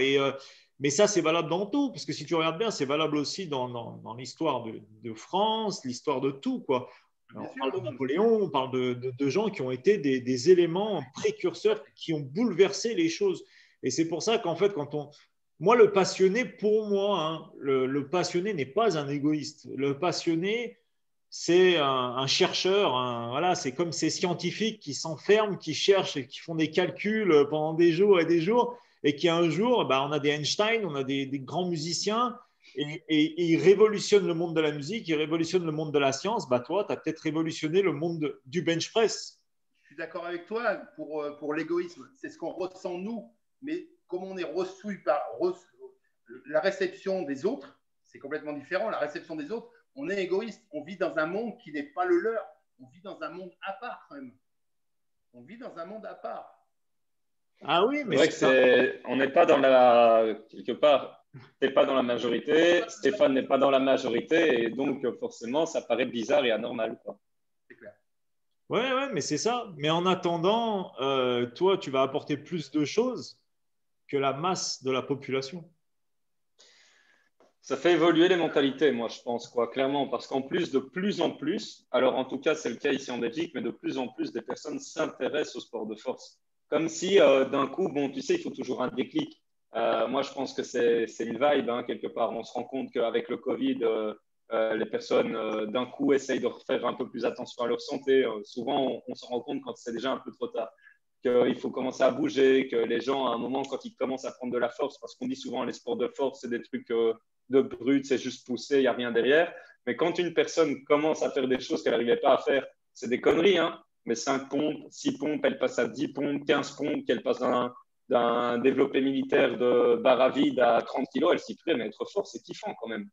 Mais ça, c'est valable dans tout, parce que si tu regardes bien, c'est valable aussi dans l'histoire de France, l'histoire de tout, quoi. Alors, on parle de Napoléon, on parle de gens qui ont été des éléments précurseurs qui ont bouleversé les choses. Et c'est pour ça qu'en fait, moi, le passionné, pour moi, hein, le passionné n'est pas un égoïste. Le passionné, c'est un chercheur. Voilà, c'est comme ces scientifiques qui s'enferment, qui cherchent et qui font des calculs pendant des jours et des jours, et qui un jour, on a des Einstein, on a des grands musiciens. Et ils révolutionnent le monde de la musique, ils révolutionnent le monde de la science. Toi, tu as peut-être révolutionné le monde du bench press. Je suis d'accord avec toi pour l'égoïsme. C'est ce qu'on ressent nous. Mais comme on est reçu par la réception des autres, c'est complètement différent. La réception des autres, on est égoïste. On vit dans un monde qui n'est pas le leur. On vit dans un monde à part quand même. On vit dans un monde à part. Ah oui, mais on n'est pas dans quelque part. Tu n'es pas dans la majorité, Stéphane n'est pas dans la majorité, et donc forcément, ça paraît bizarre et anormal, quoi. C'est clair. Ouais, mais c'est ça. Mais en attendant, toi, tu vas apporter plus de choses que la masse de la population. Ça fait évoluer les mentalités, moi, je pense, quoi, clairement, parce qu'en plus, de plus en plus, alors en tout cas, c'est le cas ici en Belgique, mais de plus en plus, des personnes s'intéressent au sport de force. Comme si, d'un coup, bon, tu sais, il faut toujours un déclic. Moi, je pense que c'est une vibe, hein, quelque part. On se rend compte qu'avec le Covid, les personnes, d'un coup, essayent de faire un peu plus attention à leur santé. Souvent, on se rend compte quand c'est déjà un peu trop tard qu'il faut commencer à bouger, que les gens, à un moment, quand ils commencent à prendre de la force, parce qu'on dit souvent les sports de force, c'est des trucs de brut, c'est juste pousser, il n'y a rien derrière. Mais quand une personne commence à faire des choses qu'elle n'arrivait pas à faire, c'est des conneries, hein, mais 5 pompes, 6 pompes, elle passe à 10 pompes, 15 pompes, qu'elle passe d'un développé militaire de barre à vide à 30 kilos, elle s'y fait, mais être fort, c'est kiffant quand même.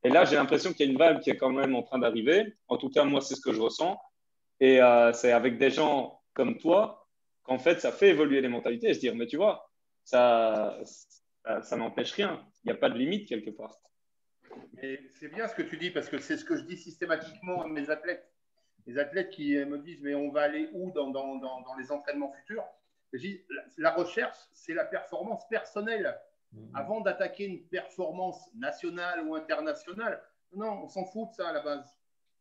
Et là, j'ai l'impression qu'il y a une vague qui est quand même en train d'arriver. En tout cas, moi, c'est ce que je ressens. Et c'est avec des gens comme toi qu'en fait, ça fait évoluer les mentalités et se dire, mais tu vois, ça n'empêche rien. Il n'y a pas de limite quelque part. Mais c'est bien ce que tu dis parce que c'est ce que je dis systématiquement à mes athlètes. Les athlètes qui me disent mais on va aller où dans les entraînements futurs. Je dis, la recherche, c'est la performance personnelle. Avant d'attaquer une performance nationale ou internationale, non, on s'en fout de ça à la base.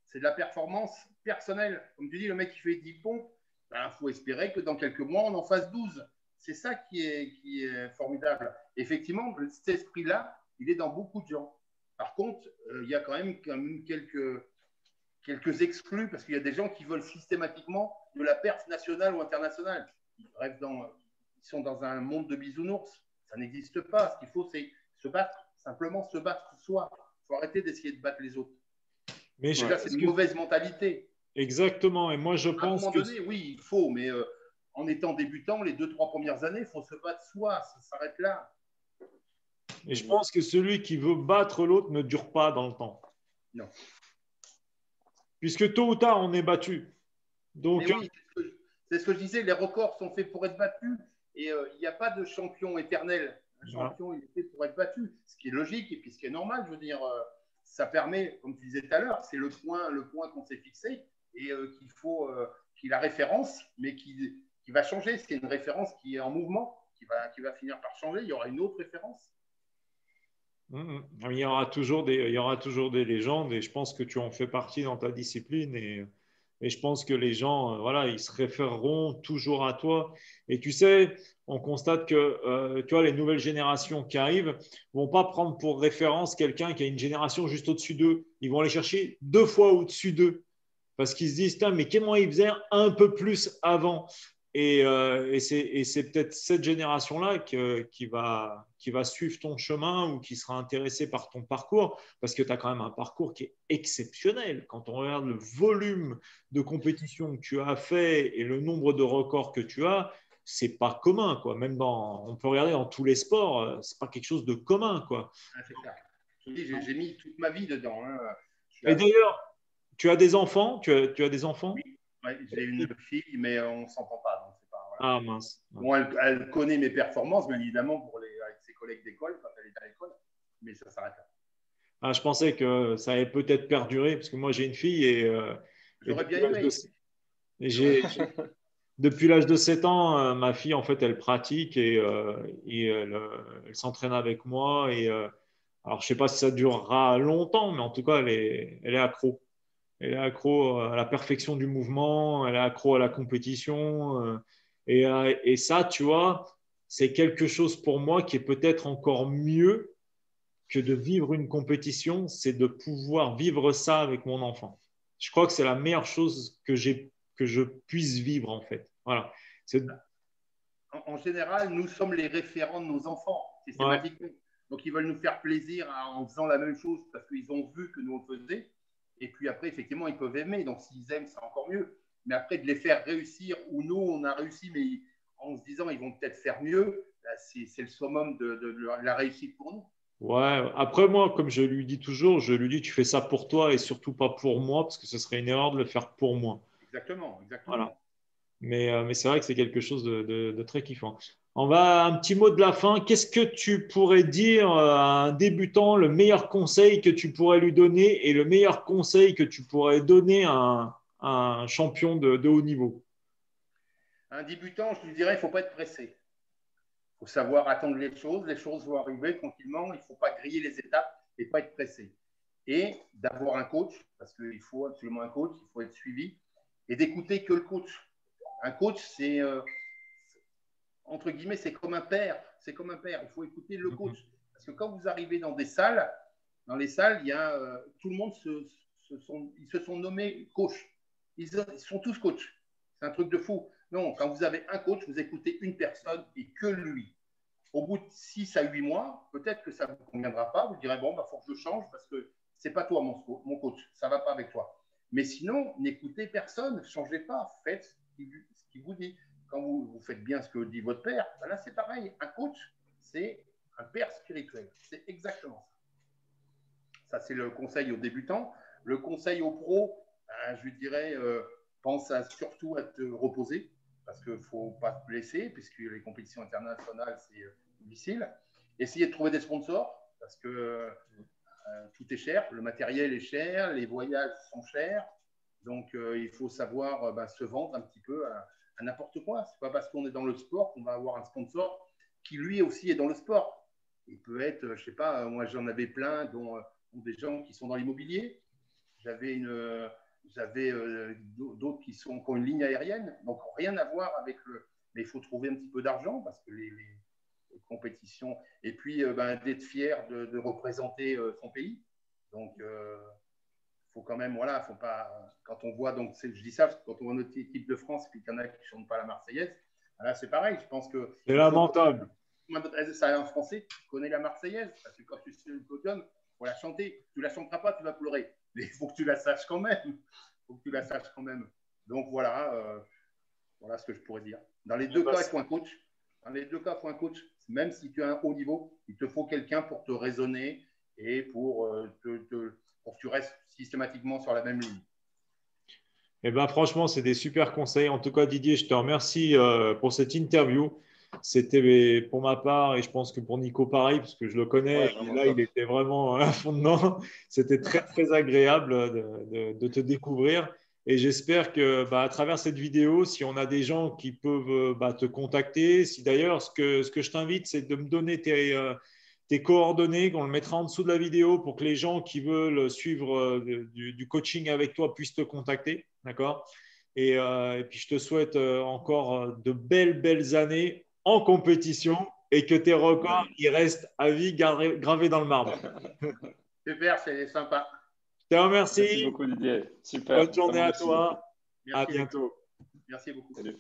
C'est de la performance personnelle. Comme tu dis, le mec qui fait 10 pompes, il faut espérer que dans quelques mois, on en fasse 12. C'est ça qui est formidable. Effectivement, cet esprit-là, il est dans beaucoup de gens. Par contre, il y a quand même quelques exclus parce qu'il y a des gens qui veulent systématiquement de la perf nationale ou internationale. Ils sont dans un monde de bisounours. Ça n'existe pas. Ce qu'il faut, c'est se battre, simplement se battre soi. Il faut arrêter d'essayer de battre les autres. Mais déjà, c'est une mauvaise mentalité. Exactement. Et moi, je pense à un moment donné, oui, il faut, mais en étant débutant, les 2-3 premières années, il faut se battre soi. Ça s'arrête là. Et je pense que celui qui veut battre l'autre ne dure pas dans le temps. Non. Puisque tôt ou tard, on est battu. Donc, mais oui, c'est ce que je disais, les records sont faits pour être battus et il n'y a pas de champion éternel. Un champion, il est fait pour être battu, ce qui est logique et puis ce qui est normal. Je veux dire, ça permet, comme tu disais tout à l'heure, c'est le point qu'on s'est fixé et qu'il faut, qu'il a référence, mais qui va changer. C'est une référence qui est en mouvement, qui va finir par changer. Il y aura une autre référence. Il y aura toujours des légendes et je pense que tu en fais partie dans ta discipline et je pense que les gens, voilà, ils se référeront toujours à toi. Et tu sais, on constate que tu vois, les nouvelles générations qui arrivent vont pas prendre pour référence quelqu'un qui a une génération juste au-dessus d'eux. Ils vont aller chercher 2 fois au-dessus d'eux parce qu'ils se disent, mais comment ils faisaient un peu plus avant? Et c'est peut-être cette génération-là qui va suivre ton chemin ou qui sera intéressée par ton parcours, parce que tu as quand même un parcours qui est exceptionnel. Quand on regarde le volume de compétition que tu as fait et le nombre de records que tu as, c'est pas commun, quoi. Même on peut regarder dans tous les sports, c'est pas quelque chose de commun, quoi. C'est ça. J'ai mis toute ma vie dedans. Hein. Et d'ailleurs, tu as des enfants? Tu as des enfants? Oui, ouais, j'ai une fille, mais on ne s'entend pas. Donc pas voilà. Ah mince. Bon, elle connaît mes performances, bien évidemment, avec ses collègues d'école quand elle est à l'école, mais ça s'arrête là. Ah, je pensais que ça allait peut-être perdurer, parce que moi j'ai une fille j'aurais bien aimé. Depuis l'âge de 7 ans, ma fille, en fait, elle pratique et elle s'entraîne avec moi. Alors, je ne sais pas si ça durera longtemps, mais en tout cas, elle est accro. Elle est accro à la perfection du mouvement, elle est accro à la compétition. Et ça, tu vois, c'est quelque chose pour moi qui est peut-être encore mieux que de vivre une compétition, c'est de pouvoir vivre ça avec mon enfant. Je crois que c'est la meilleure chose que je puisse vivre, en fait. Voilà. En général, nous sommes les référents de nos enfants, systématiquement. Ouais. Donc, ils veulent nous faire plaisir en faisant la même chose parce qu'ils ont vu que nous on le faisait. Et puis après, effectivement, ils peuvent aimer. Donc, s'ils aiment, c'est encore mieux. Mais après, de les faire réussir, ou nous, on a réussi, mais en se disant, ils vont peut-être faire mieux, c'est le summum de la réussite pour nous. Ouais, après moi, comme je lui dis toujours, je lui dis tu fais ça pour toi et surtout pas pour moi, parce que ce serait une erreur de le faire pour moi. Exactement. Voilà. Mais c'est vrai que c'est quelque chose de très kiffant. On va un petit mot de la fin. Qu'est-ce que tu pourrais dire à un débutant, le meilleur conseil que tu pourrais lui donner et le meilleur conseil que tu pourrais donner à un champion de haut niveau? Un débutant, je lui dirais, il ne faut pas être pressé. Il faut savoir attendre les choses vont arriver tranquillement, il ne faut pas griller les étapes et pas être pressé. Et d'avoir un coach, parce qu'il faut absolument un coach, il faut être suivi, et d'écouter que le coach. Un coach, c'est, entre guillemets, c'est comme un père. C'est comme un père. Il faut écouter le coach. Parce que quand vous arrivez dans des salles, dans les salles, il y a, tout le monde ils se sont nommés coach. Ils sont tous coachs. C'est un truc de fou. Non, quand vous avez un coach, vous écoutez une personne et que lui. Au bout de 6 à 8 mois, peut-être que ça ne vous conviendra pas. Vous direz, bon, il faut que je change parce que ce n'est pas toi mon coach. Ça ne va pas avec toi. Mais sinon, n'écoutez personne. Ne changez pas. Faites ce qu'il vous dit. Quand vous faites bien ce que dit votre père, ben là, c'est pareil. Un coach, c'est un père spirituel. C'est exactement ça. Ça, c'est le conseil aux débutants. Le conseil aux pros, je dirais, pense surtout à te reposer parce qu'il ne faut pas te blesser puisque les compétitions internationales, c'est difficile. Essayez de trouver des sponsors parce que tout est cher, le matériel est cher, les voyages sont chers. Donc, il faut savoir se vendre un petit peu à n'importe quoi. Ce n'est pas parce qu'on est dans le sport qu'on va avoir un sponsor qui, lui aussi, est dans le sport. Il peut être, je ne sais pas, moi, j'en avais plein, dont des gens qui sont dans l'immobilier. J'avais d'autres qui ont une ligne aérienne, donc rien à voir avec le… Mais il faut trouver un petit peu d'argent parce que les compétitions… Et puis, d'être fier de représenter son pays. Donc, faut quand même, voilà, faut pas… Quand on voit, donc je dis ça parce que quand on voit notre équipe de France, puis qu'il y en a qui ne chantent pas la Marseillaise, là, c'est pareil. Je pense que… C'est lamentable. Ça, un Français connaît la Marseillaise parce que quand tu suis le podium, il faut la chanter. Tu ne la chanteras pas, tu vas pleurer. Mais il faut que tu la saches quand même. Donc voilà, voilà ce que je pourrais dire. Dans les deux cas, il faut un coach. Même si tu as un haut niveau, il te faut quelqu'un pour te raisonner et pour que tu restes systématiquement sur la même ligne. Eh ben, franchement, c'est des super conseils. En tout cas, Didier, je te remercie pour cette interview. C'était pour ma part, et je pense que pour Nico pareil, parce que je le connais, et là, il était vraiment à fond dedans. C'était très, très agréable de te découvrir. Et j'espère que à travers cette vidéo, si on a des gens qui peuvent te contacter, si d'ailleurs, ce que je t'invite, c'est de me donner tes coordonnées, qu'on le mettra en dessous de la vidéo pour que les gens qui veulent suivre du coaching avec toi puissent te contacter. D'accord ? Et puis, je te souhaite encore de belles années en compétition et que tes records ils restent à vie gravés dans le marbre. Super, c'est sympa. Je te remercie. Merci beaucoup, Didier. Super. Bonne journée à toi. Merci à bientôt. Merci beaucoup. Salut.